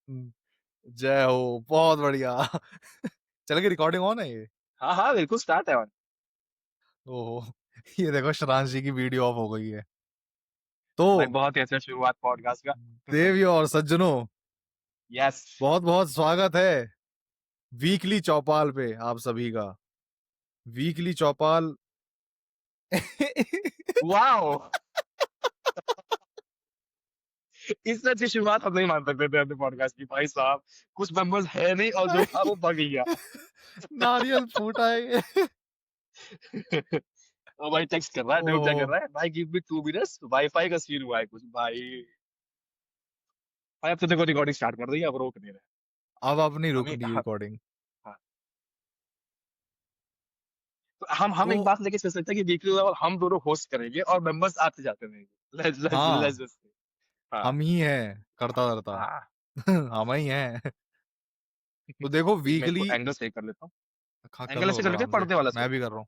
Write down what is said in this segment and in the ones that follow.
जय हो, बहुत बढ़िया। चल गई, रिकॉर्डिंग ऑन है ये? हाँ हाँ बिल्कुल स्टार्ट है। ओहो, ये देखो शरांश जी की वीडियो ऑफ हो गई है। भाई तो बहुत ही अच्छा शुरुआत पॉडकास्ट का। देवियों और सज्जनों, यस। बहुत बहुत स्वागत है वीकली चौपाल पे आप सभी का। वीकली चौपाल। वाओ, इससे अच्छी शुरुआत हम नहीं मान सकते थे अपने पॉडकास्ट की भाई साहब। कुछ मेंबर्स है नहीं और जो था वो भाग गया। नारियल फूटा है ये। ओ भाई टेक्स्ट कर रहा है, देखो क्या कर ओ, रहा है भाई, गिव मी 2 मिनट्स, वाईफाई का सीन हुआ है कुछ भाई। भाई अब तो देखो रिकॉर्डिंग स्टार्ट कर दी है, अब रोक नहीं रहे। अब अपनी हम ही रुकनी हाँ, रिकॉर्डिंग। हाँ। तो हम तो एक बात लेके चल सकते हैं कि वीकली लेवल हम दोनों होस्ट करेंगे और मेंबर्स आते जाते रहेंगे। लेट्स हाँ, जस्ट। हाँ हम ही हैं करता करता। हाँ। हम ही हैं। तो देखो एक मैं इसको वीकली। एंगल सही कर लेता हूँ। हाँ, कर एंगल लो ऐसे कर लेते हैं, आराम से। पर्दे वाला मैं सही। भी कर रहा हूँ।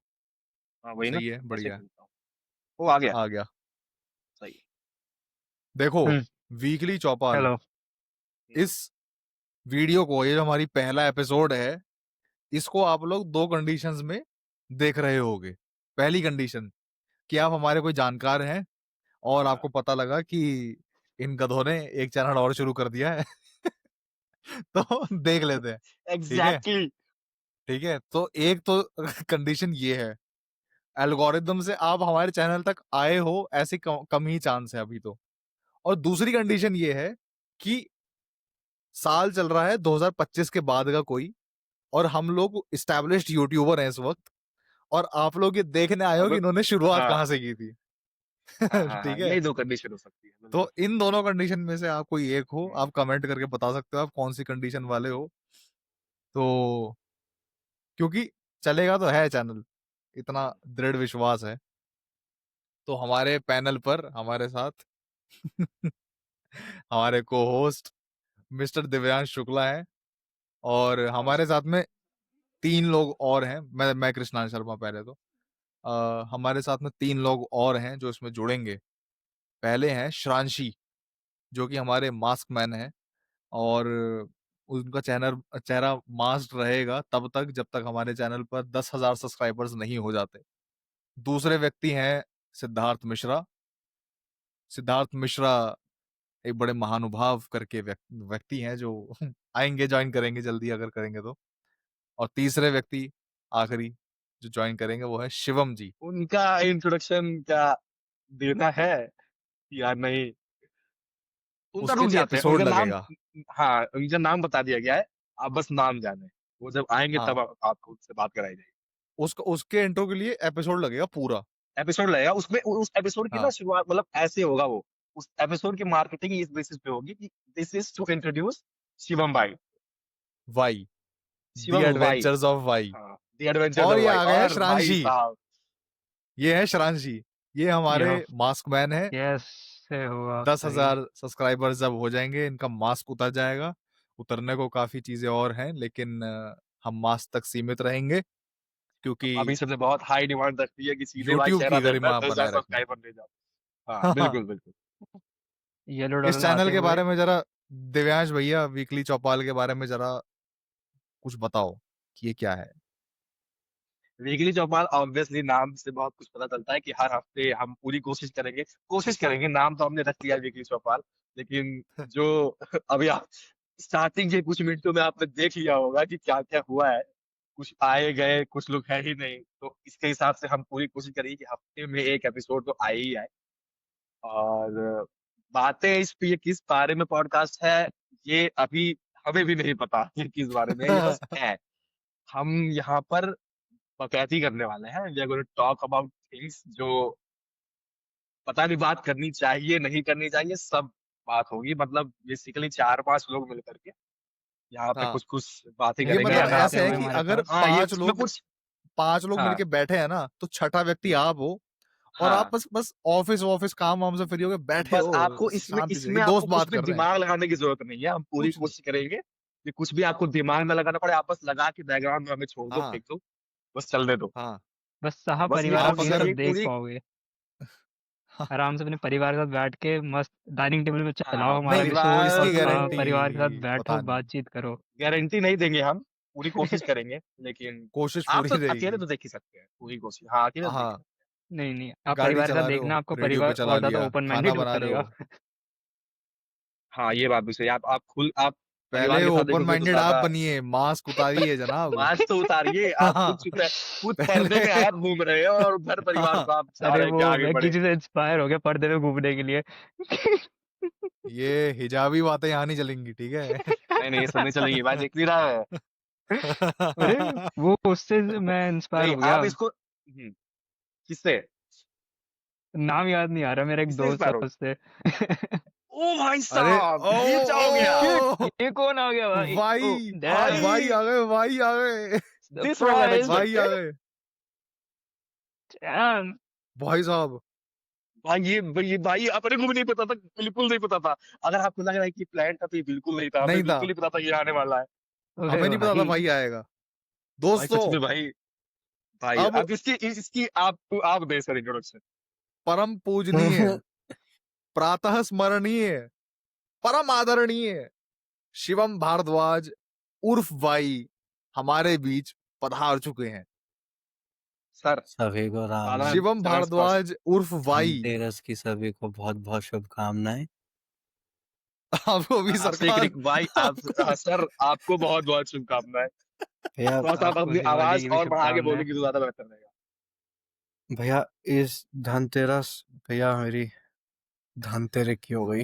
हाँ वही ना। सही है, ऐसे बढ़िया। कर लेता हूँ। वो आ गया। आ गया। सही देखो, है। वीकली चौपाल, हेलो। इस वीडियो को, ये जो हमारी पहला एपिसोड है, इसको आप लोग दो कंडीशंस में देख रहे होगे। पहली कंडीशन कि आप हमारे कोई जानकार हैं और हाँ आपको पता लगा कि इन गधों ने एक चैनल और शुरू कर दिया है। तो देख लेते हैं। ठीक है। एग्जैक्टली। ठीक है, तो एक तो कंडीशन ये है, एल्गोरिदम से आप हमारे चैनल तक आए हो ऐसी कम ही चांस है अभी तो। और दूसरी कंडीशन ये है कि साल चल रहा है 2025 के बाद का कोई, और हम लोग इस्टेब्लिश्ड यूट्यूबर हैं इस वक्त, और आप लोग ये देखने आए हो कि अब इन्होंने शुरुआत हाँ कहाँ से की थी। हाँ हाँ हाँ, ठीक है। यही दो कंडीशन हो सकती है तो बिल्कुल। इन दोनों कंडीशन में से आप कोई एक हो, हम्म, आप कमेंट करके बता सकते हो आप कौन सी कंडीशन वाले हो। तो क्योंकि चलेगा तो है चैनल, इतना हम्म, दृढ़ विश्वास है। तो हमारे पैनल पर हमारे साथ हमारे को होस्ट मिस्टर दिव्यांश शुक्ला है, और हमारे नमस्कार। साथ में तीन लोग और हैं। मैं कृष्णांश शर्मा पहले तो। हमारे साथ में तीन लोग और हैं जो इसमें जुड़ेंगे। पहले हैं श्रांशी, जो कि हमारे मास्क मैन है, और उनका चैनल चेहरा मास्क रहेगा तब तक जब तक हमारे चैनल पर 10,000 सब्सक्राइबर्स नहीं हो जाते। दूसरे व्यक्ति हैं सिद्धार्थ मिश्रा। सिद्धार्थ मिश्रा एक बड़े महानुभाव करके व्यक्ति हैं जो आएंगे, ज्वाइन करेंगे जल्दी अगर करेंगे तो। और तीसरे व्यक्ति, आखिरी, जो ज्वाइन करेंगे वो है शिवम जी। उनका इंट्रोडक्शन क्या देना है या नहीं? उनका उसके रुक लिए जाते हैं, एपिसोड उनका नाम। लगेगा। हाँ उनका नाम बता दिया गया है। आप बस नाम जाने। वो जब आएंगे हाँ, तब आपको उनसे बात कराई जाएगी। उसके इंट्रो के लिए एपिसोड लगेगा पूरा। एपिसोड लगेगा उसमें, उस एपिसोड की ना हाँ, शुरुआत मतलब ऐसे होगा वो। उस एपिसोड की मार्केटिंग इस बेसिस पे होगी कि this is to introduce Shivam भाई। वाई, द शिवम भाई। Adventures of Y. हाँ द एडवेंचर्स और ऑफ ये भाई आ गए हैं और भाई श्रांशी। साहब। ये है श्रांशी। ये हमारे यो मास्क मैन है। कैसे हो आप दस सही। हजार सब्सक्राइबर्स जब हो जाएंगे इनका मास्क उतर जाएगा। उतरने को काफी चीजें और हैं, लेकिन हम मास्क तक सीमित रहेंगे, क्योंकि अभी सबसे बहुत हाई डिमांड रखती है कि सीधे भाई यूट्यूब चेहरा की देखना है, गरिमा 10,000 बनाए रखनी। सब्सक्राइबर ले जाओ। हाँ बिल्कुल बिल्कुल। येलो इस डॉलर चैनल आते के हुए। बारे में जरा दिव्यांश भैया, वीकली चौपाल के बारे में जरा कुछ बताओ कि ये क्या है। वीकली चौपाल ऑब्वियसली नाम से बहुत कुछ पता चलता है कि हर हफ्ते हम पूरी कोशिश करेंगे, नाम तो हमने रख लिया वीकली चौपाल। लेकिन जो अभी आप स्टार्टिंग के कुछ मिनटों में आपने देख लिया होगा कि क्या क्या हुआ है। कुछ आए गए, कुछ लोग है ही नहीं, तो इसके हिसाब से हम पूरी कोशिश करेंगे कि हफ्ते में एक एपिसोड तो आए ही आए। और बातें इस पे ये किस बारे में पॉडकास्ट है, ये अभी हमें भी नहीं पता ये किस बारे में है, ये बस है। हम यहाँ पर बकैती करने वाले हैं, we are going to talk about things जो पता नहीं बात करनी चाहिए नहीं करनी चाहिए, सब बात होगी। मतलब बेसिकली 4-5 लोग मिल करके यहाँ पे हाँ, कुछ कुछ बातें ये करेंगे गेस्ट मतलब अगर आते ऐसे है हुए आपको। कि हमारे अगर पास। हाँ ये इसमें कुछ। पांच लोग हाँ मिलके बैठे हैं ना, तो छठा व्यक्ति हम्म, आप हो। और आप हाँ बस बस ऑफिस ऑफिस काम वाम से फ्री होके बैठे बस हो, आपको इसमें शांति से, कि इसमें आपको दोस्त कुछ बात भी कर रहे हैं। दिमाग लगाने की जरूरत नहीं है, हम पूरी कुछ नहीं। कोशिश करेंगे कि कुछ भी आपको दिमाग में लगाना पड़े, आप बस लगा के बैकग्राउंड में हमें छोड़ दो, हाँ, फेंक दो, बस चलने दो। हाँ। बस सह बस ये परिवार आप आप ये अगर ऑप्शनली सब देख पूरी। पाओगे। आराम से अपने परिवार के साथ बैठ के मस्त डाइनिंग टेबल पे चलाओ हाँ, हमारा नहीं, एपिसोड परिवार और इसकी परिवार के साथ गारंटी बैठो पता नहीं, बातचीत करो। गारंटी नहीं देंगे हम, पूरी कोशिश करेंगे, लेकिन कोशिश आप तो पूरी अकेले रहेगी। तो देख ही सकते हैं, पूरी कोशिश हाँ, अकेले तो देख ही हाँ, सकते नहीं, नहीं, आप गाड़ी परिवार के साथ चला रहे हो, देखना, आपको रेडियो पे परिवार चला और ज़्यादा लिया, ओपन खाना माइंडेड बना रहे करेगा। हो। हाँ, ये बात भी सही है। आप पहले परिवार के साथ ओपन देखोगे तो माइंडेड आप ज़्यादा बनिए, मास्क उतारिए जनाब। मास्क तो उतारिए, आप खुद हाँ, चुप रहे, खुद पर्दे पहले में आप घूम रहे हो और घर परिवार हाँ, को आप चाह अरे रहे हैं वो कि आगे मैं बढ़े। किसी से इंस्पायर हो गया पर्दे में घूमने के लिए। ये हिजाबी बातें यहाँ नहीं चलेंगी, ठीक है? नहीं, नहीं, ये सब नहीं चलेगी, भाई देख नहीं रहा है। अरे वो उससे मैं इंस्पायर नहीं, हो गया। आप इसको किससे? नाम याद नहीं आ रहा, मेरा एक किससे दोस्त है इंस्पायर हो? उससे। ओ भाई अरे साहब! ओ ये क्या हो गया? ओ ये कौन आ गया भाई? ओ भाई डैम भाई भाई! आ गए, भाई आ गए, दिस वाज़ सरप्राइज भाई आ अनएक्सपेक्टेड। गए, डैम। भाई साहब। भाई भाई अपने को भी नहीं पता था, बिल्कुल नहीं पता था। अगर आपको लग रहा है कि प्लान था तो ये बिल्कुल नहीं था। हमें नहीं था, बिल्कुल नहीं पता था ये आने वाला है। अरे हमें नहीं पता था भाई भाई आएगा। भाई सच दोस्तों, में भाई, भाई अब अब इसकी आप दें सर इंट्रोडक्शन। परम पूजनीय, प्रातः स्मरणीय, परम आदरणीय शिवम भारद्वाज उर्फ वाई हमारे बीच पधार चुके हैं। सर, सभी को राम साधारण शिवम चरण स्पर्श। भारद्वाज उर्फ वाई धनतेरस की सभी को बहुत बहुत शुभकामनाएं। आपको भी आपसे एक सरकार भाई आप सर आपको बहुत-बहुत शुभकामनाएँ। भैया थोड़ा-सा आप आपको अपनी दिवाली आवाज़ की भी और बढ़ा के शुभकामनाएं। बोलेंगे तो ज़्यादा बेहतर रहेगा। भैया इस धनतेरस भैया मेरी धनतेरस की हो गई।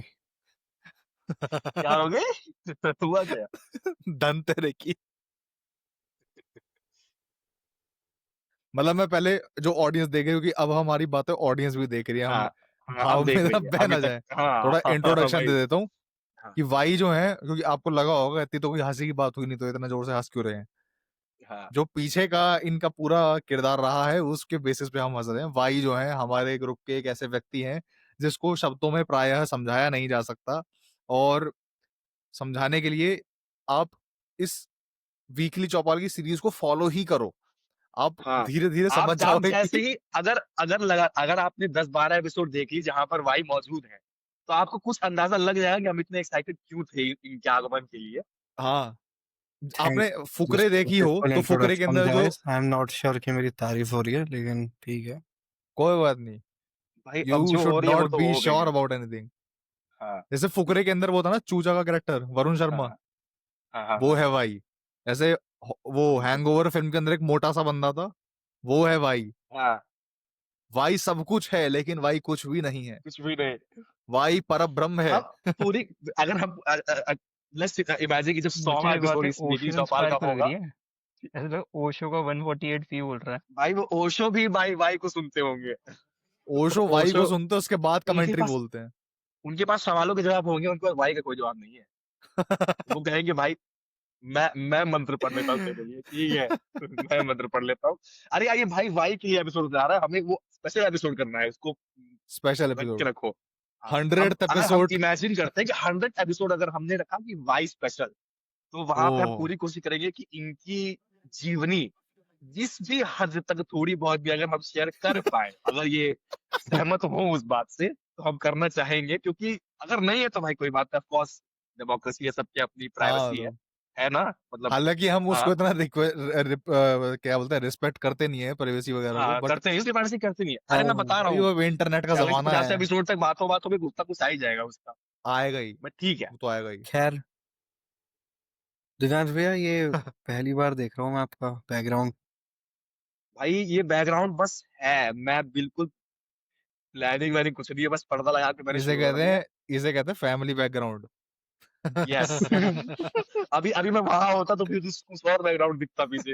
क्या हो गए? हुआ क्या? धनतेरस की, मतलब मैं पहले जो ऑडियंस देखे, क्योंकि अब हमारी बातें ऑडियंस भी देख रही है, हम हाँ, हाँ, अब भाव देख में ना रही है। बह अभी ना तक जाए। हाँ, थोड़ा इंट्रोडक्शन वही। दे देता हूँ हाँ, कि वाई जो है, क्योंकि आपको लगा होगा इतनी तो कोई हंसी की बात हुई नहीं, तो इतना जोर से हंस क्यों रहे हैं। हाँ, जो पीछे का इनका पूरा किरदार रहा है उसके बेसिस पे हम हंस रहे हैं। वाई जो है हमारे ग्रुप के एक ऐसे व्यक्ति हैं जिसको शब्दों में प्रायः समझाया नहीं जा सकता, और समझाने के लिए आप इस वीकली चौपाल की सीरीज को फॉलो ही करो, आप हाँ। धीरे धीरे समझ आप जाओगे जैसे कि ही अगर आपने 10-12 एपिसोड देख ली जहाँ पर वाई मौजूद है, तो आपको कुछ अंदाज़ा लग जाएगा कि हम इतने एक्साइटेड क्यों थे इनके आगमन के लिए। हाँ, थैंक आपने दिस फुकरे देखी हो ब्यूटीफुल तो फुकरे के इंट्रोडक्शन अंदर जो, guys. I am not sure कि मेरी तारीफ हो रही है लेकिन ठीक है। कोई बात नहीं, भाई अब यू जो हो शुड रही है वो नॉट तो बी हो गई श्योर है। About anything. हाँ, जैसे फुकरे के अंदर वो था ना चूचा का कैरेक्टर वरुण हाँ, शर्मा, हाँ, हाँ, हाँ, वो हाँ। है भाई। ऐसे वो हैंगओवर फिल्म के अंदर एक मोटा सा बंदा था, वो है भाई। हाँ, वाई सब कुछ है लेकिन वाई कुछ भी नहीं है, कुछ भी नहीं। वाई परब्रह्म है। अब पूरी अगर हम लेट्स इमेजिन कि जब 100वां मुझे एक बात एपिसोड है, इस वीकली ओशो चौपाल इंस्पायर का क्यों लग होगा, रही है? ऐसे तो ओशो का 148 फी बोल रहा है। भाई वो ओशो भी भाई वाई को सुनते होंगे। ओशो वाई ओशो को सुनते उसके बाद उनके कमेंट्री पास बोलते हैं। उनके पास सवालों के जवाब होंगे, उनके पास वाई का कोई जवाब नहीं है। वो कहेंगे भाई मैं मंत्र पढ़ लेता हूँ तेरे लिए, ठीक है? मैं मंत्र पढ़ लेता हूँ। अरे यार ये भाई वाई के लिए एपिसोड जा रहा है, हमें वो स्पेशल एपिसोड करना है, उसको स्पेशल रख के एपिसोड, रखो। हाँ, अब 100th अगर हम एपिसोड। इमेजिन करते हैं कि 100 एपिसोड अगर हमने रखा कि वाई स्पेशल, तो वहां पे हम ओ पूरी कोशिश करेंगे कि इनकी जीवनी जिस भी हद तक थोड़ी बहुत भी अगर हम शेयर कर पाए, अगर ये सहमत हो उस बात से, तो हम करना चाहेंगे, क्योंकि अगर नहीं है तो भाई कोई बात नहीं, ऑफ कोर्स डेमोक्रेसी है, सबकी अपनी हाँ, प्राइवेसी है ना? मतलब हालांकि हम उसको हाँ, इतना क्या बोलते हैं, रिस्पेक्ट करते नहीं है प्राइवेसी वगैरह को, हाँ, बट करते हैं इसलिए प्राइवेसी करते नहीं है। अरे मैं बता रहा भाई हूँ, वो इंटरनेट का पहले के जमाना 50 है, एपिसोड तक बातों-बातों में कुछ ना कुछ आ ही जाएगा उसका, आएगा ही, बट ठीक है। वो तो आएगा ही। खैर दिनांश भैया ये पहली बार देख रहा हूँ मैं आपका बैकग्राउंड। भाई ये बैकग्राउंड बस है, मैं बिल्कुल प्लानिंग व्लानिंग कुछ नहीं है, बस पर्दा लगा के मैंने इसे शुरू कर कहते दिया। हैं इसे कहते हैं फैमिली बैकग्राउंड। यस। अभी अभी मैं वहां होता तो फिर कुछ और बैकग्राउंड दिखता पीछे।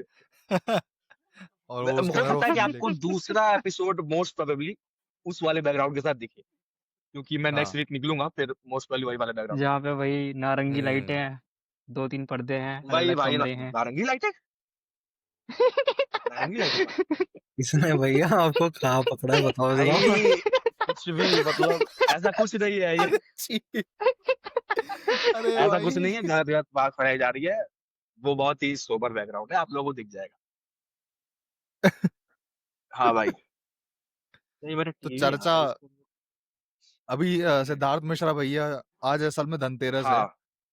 और वो उसके हो अंदर वो सकता है कि फील है। आपको दूसरा एपिसोड मोस्ट प्रोबेबली उस वाले बैकग्राउंड के साथ दिखे, क्योंकि मैं नेक्स्ट हाँ, वीक निकलूंगा फिर मोस्ट प्रोबेबली वही वाला बैकग्राउंड जहाँ पे वही नारंगी लाइटें हम्म, हैं, 2-3 पर्दे हैं, दिखेगा। वही अलग-अलग भाई कमरे हैं। नारंगी लाइटें, नारंगी लाइटें कहाँ? इसने भैया आपको कहाँ पकड़ा है बताओ जरा। भाई कुछ भी मतलब ऐसा कुछ नहीं है ये, अरे छी, अरे ऐसा कुछ भाई, नहीं है, गलत गलत बात फैलाई जा रही है। वो बहुत ही सोबर बैकग्राउंड है, आप लोगों को दिख जाएगा। हाँ भाई, नहीं मैंने तो टीवी चर्चा हाँ इसको अभी सिद्धार्थ मिश्रा भैया आज असल में धनतेरस है, हाँ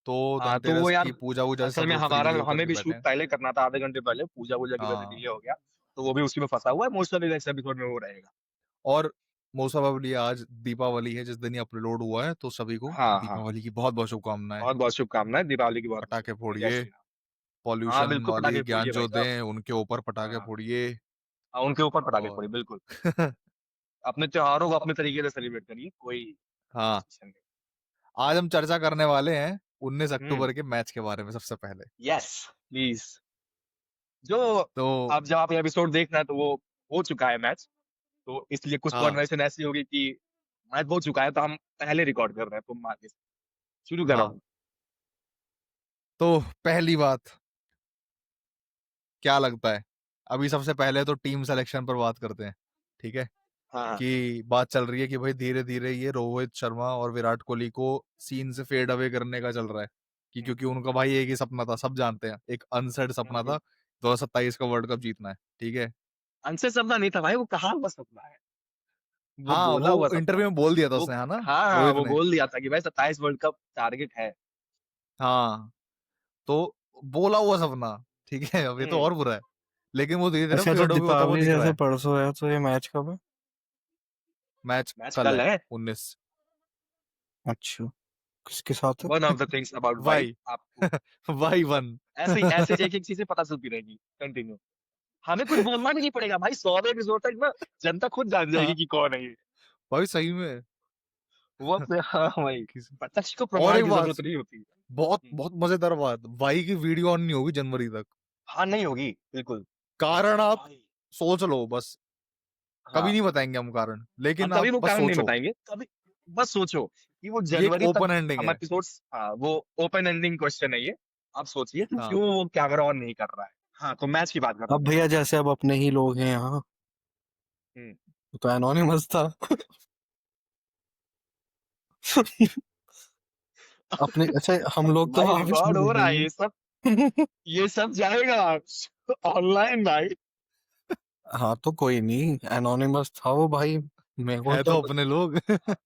तो हाँ, तो वो धनतेरस यार की पूजा-वूजा असल सब में लोग हमारा फ्री-व्री होकर हमें के भी बैठे शूट हैं। पहले करना था, आधे घंटे पहले, पूजा वूजा की वजह से डिले हाँ, हो गया, तो वो भी उसी में फंसा हुआ है। मोस्ट नेक्स्ट एपिसोड में वो रहेगा। और मोस्ट प्रोबेबली आज दीपावली है जिस दिन ये अपलोड हुआ है, तो सभी को हाँ हाँ, दीपावली की बहुत-बहुत शुभकामनाएँ। बहुत बहुत शुभकामनाएं, दीपावली की बहुत बहुत पटाखे शुभकामनाएं, जय फोड़िए, श्री राम। हाँ पॉल्यूशन बिल्कुल, वाली पटाखे फोड़िए भाई ज्ञान-ज्योतें साहब। हैं, उनके ऊपर पटाखे हाँ फोड़िए हाँ, उनके ऊपर पटाखे फोड़िए, और बिल्कुल। अपने त्योहारों को अपने तरीके से सेलिब्रेट करिए, कोई हाँ, restriction नहीं। आज हम चर्चा करने वाले हैं 19 हम्म, अक्टूबर के मैच के बारे में सबसे पहले। Yes please. जो तो अब जब आप ये एपिसोड देख रहे हैं तो वो हो चुका है मैच, तो इसलिए कुछ हाँ, कॉन्वर्सेशन ऐसी होगी कि मैच हो चुका है, तो हम पहले रिकॉर्ड कर रहे हैं, तुम आगे से शुरू करो। हाँ, तो पहली बात क्या लगता है? अभी सबसे पहले तो टीम सिलेक्शन पर बात करते हैं, ठीक है? हाँ हाँ, कि बात चल रही है कि भाई धीरे-धीरे ये रोहित शर्मा और विराट कोहली को सीन से फेड अवे करने का चल रहा है, कि हम्म, क्योंकि उनका भाई एक ही सपना था, सब जानते हैं, एक अनसेड हम्म, सपना था, 2027 का वर्ल्ड कप जीतना है, ठीक है? अनसेट सपना नहीं था भाई, वो कहा हुआ सपना है, वो हाँ, बोला वो हुआ सपना इंटरव्यू है। में बोल दिया था वो उसने, है ना? हाँ हाँ, रोहित वो ने। बोल दिया था कि भाई 27 वर्ल्ड कप टारगेट है। हाँ, तो बोला हुआ सपना, ठीक है? अब ये तो हम्म, और बुरा है, लेकिन वो धीरे-धीरे अच्छा, तो फेड अवे होता हुआ दीपावली दिख रहा जैसे है। परसों है, तो ये मैच कब है? मैच मैच कल कल है, है। 19। अच्छा, किसके साथ है? One of the things about Y Y आपको वाई 1 ऐसे ऐसे एक एक चीजें पता चलती रहेगी। कंटिन्यू, हमें कुछ बोलना भी नहीं पड़ेगा भाई, 100वें एपिसोड तक ना जनता खुद जान जाएगी हाँ, कि कौन है ये। भाई सही में। वो अपने हाँ भाई, किसी प्रत्यक्ष को और प्रमाण एक की बात जरूरत नहीं होती। बहुत बहुत मजेदार बात, वाई की वीडियो ऑन नहीं होगी जनवरी तक। हाँ नहीं होगी, बिल्कुल। कारण आप भाई सोच लो बस, कभी हाँ, नहीं बताएंगे हम कारण, हम लेकिन कभी आप वो बस कारण नहीं सोचो, बताएंगे कभी। बस सोचो कि वो ये एक जनवरी तक ओपन एंडिंग हम है। एपिसोड्स, हाँ वो ओपन एंडिंग क्वेश्चन है ये। आप सोचिए कि हाँ, क्यों वो कैमरा ऑन नहीं कर रहा है। हाँ, तो मैच की बात करते अब हैं। भैया जैसे अब अपने ही लोग हैं यहाँ, हम्म, तो एनोनिमस था। अपने अच्छा, हम लोग तो भाई वहां पे रिकॉर्ड छोड़ हो रहा है देंगे। ये सब जाएगा ऑनलाइन भाई। हाँ, तो कोई नहीं, एनोनिमस था वो भाई, मेरे को है तो। तो अपने लोग।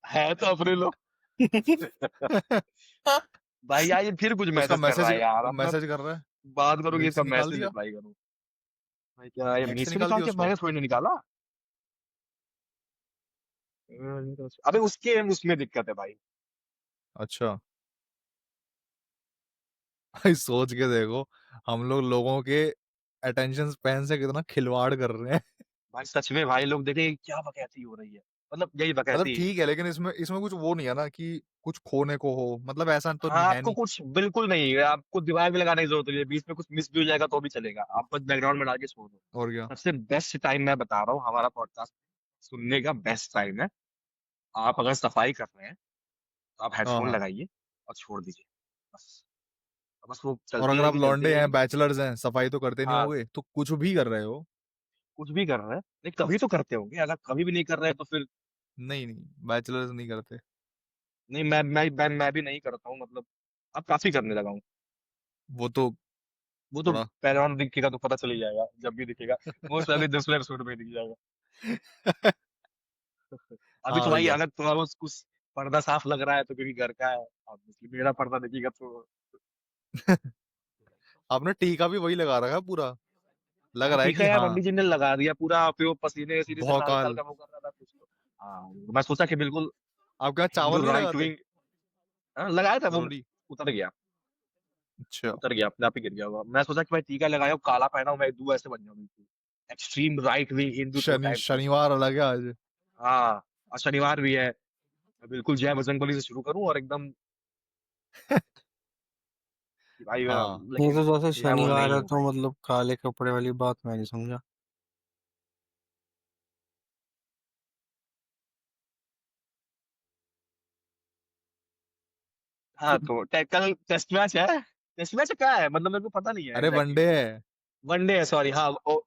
है तो अपने लोग। भाई यार ये फिर कुछ उसका मैसेज कर रहा मैसेज है यार, अब मैं मैसेज कर रहा है, बात करूँ कि लीड से इसका निकाल मैसेज दिया, रिप्लाई करूँ। भाई क्या ये लीड मीट से से निकाल निकाल दिया के उसको। मैंने थोड़ी ना निकाला। अबे उसके उसमें दिक्कत है भाई। अच्छा, भाई सोच के देखो, हम लोग लोगों के अटेंशन स्पैन से कितना खिलवाड़ कर रहे हैं। भाई सच में भाई लोग देखे क्या बकैती हो रही है, मतलब यही मतलब बकैती। ठीक है, लेकिन इसमें इसमें कुछ वो नहीं है ना कि कुछ खोने को हो, मतलब ऐसा तो हाँ, है आपको नहीं। कुछ बिल्कुल नहीं है, आपको दिमाग में लगाने की जरूरत नहीं है, बीच में कुछ मिस भी हो जाएगा तो भी चलेगा, आप बस बैकग्राउंड में डाल के छोड़ दो। और क्या। सबसे बेस्ट टाइम मैं बता रहा हूँ, हमारा पॉडकास्ट सुनने का बेस्ट टाइम है। आप अगर सफाई कर रहे हैं तो आप हाँ हेडफोन हाँ, लगाइए और छोड़ दीजिए, बस। बस वो और चलती अगर आप रहेगी चलती लौंडे हैं, रहेगी। बैचलर्स हैं, सफाई तो करते नहीं हाँ, होगे, तो कुछ भी कर रहे हो। कुछ भी कर रहे हैं नहीं, कभी तो करते होंगे, अगर कभी भी नहीं कर रहे हैं तो फिर। नहीं नहीं, बैचलर्स नहीं करते। नहीं, मैं भी नहीं करता हूँ, मतलब अब काफी करने लगा हूँ। वो तो वो तो थोड़ा बैकग्राउंड दिखेगा तो पता चल ही जाएगा, जब भी दिखेगा मोस्ट अभी 10वें एपिसोड में ही दिख जाएगा। अभी तो हाँ भाई भैया, अगर थोड़ा बहुत कुछ पर्दा साफ लग रहा है तो क्योंकि घर का है, अब इसलिए मेरा पर्दा दिखेगा तो। आपने टीका भी वही लगा रखा है पूरा, लग हाँ रहा है ठीक है कि यार, हाँ, मम्मी जी ने लगा दिया पूरा, प्योर पसीने वसीने से हल्का भौकाल। हल्का वो कर रहा था कुछ तो। हाँ, मैं सोचा कि बिल्कुल आपके यहाँ हिंदू चावल नहीं राइट लगाते? विंग। हाँ लगाया था वो, रोटी। उतर गया। अच्छा, उतर गया, अपने आप ही गिर गया होगा। मैं सोचा कि भाई टीका लगाया हूँ, काला पहना हूँ, मैं हिंदू ऐसे बन जाऊँ बिल्कुल extreme right wing Hindutva type का। शनिवार अलग है आज। हाँ, और शनिवार भी है, मैं बिल्कुल जय बजरंगबली से शुरू करूँ और एकदम कि भाई हाँ, नहीं, तो लेकिन जैसे मैं वो शनिवार नहीं है हूँ तो भाई। मतलब काले कपड़े वाली बात मैं नहीं समझा। हाँ तो कल टेस्ट मैच है। टेस्ट मैच क्या है मतलब मेरे को पता नहीं है अरे एग्जैक्टली। वनडे है। वनडे है, सॉरी, हाँ ओ,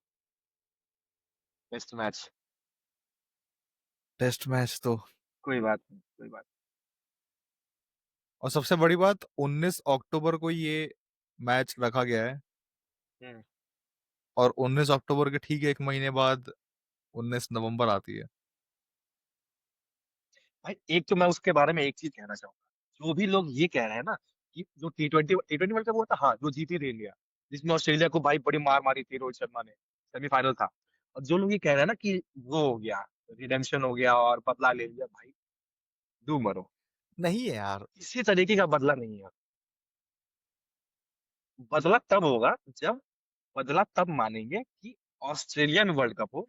टेस्ट मैच। टेस्ट मैच तो, कोई बात नहीं, कोई बात और सबसे बड़ी बात 19 अक्टूबर को ये मैच रखा गया है, नहीं। और 19 अक्टूबर के ठीक 1 महीने बाद 19 नवंबर आती है। भाई एक तो मैं उसके बारे में एक चीज कहना चाहूंगा, जो भी लोग ये कह रहे हैं ना कि जो टी ट्वेंटी वर्ल्ड कप हुआ था, हाँ, जो जीती थी इंडिया, जिसमें ऑस्ट्रेलिया को भाई बड़ी मार मारी थी रोहित शर्मा ने, सेमीफाइनल था। और जो लोग ये कह रहे हैं ना कि वो हो गया, रिडेम्पशन हो गया और बदला ले लिया, भाई डू मरो, नहीं है यार। किसी तरीके का बदला नहीं है। बदला तब होगा जब, बदला तब मानेंगे कि ऑस्ट्रेलियन वर्ल्ड कप हो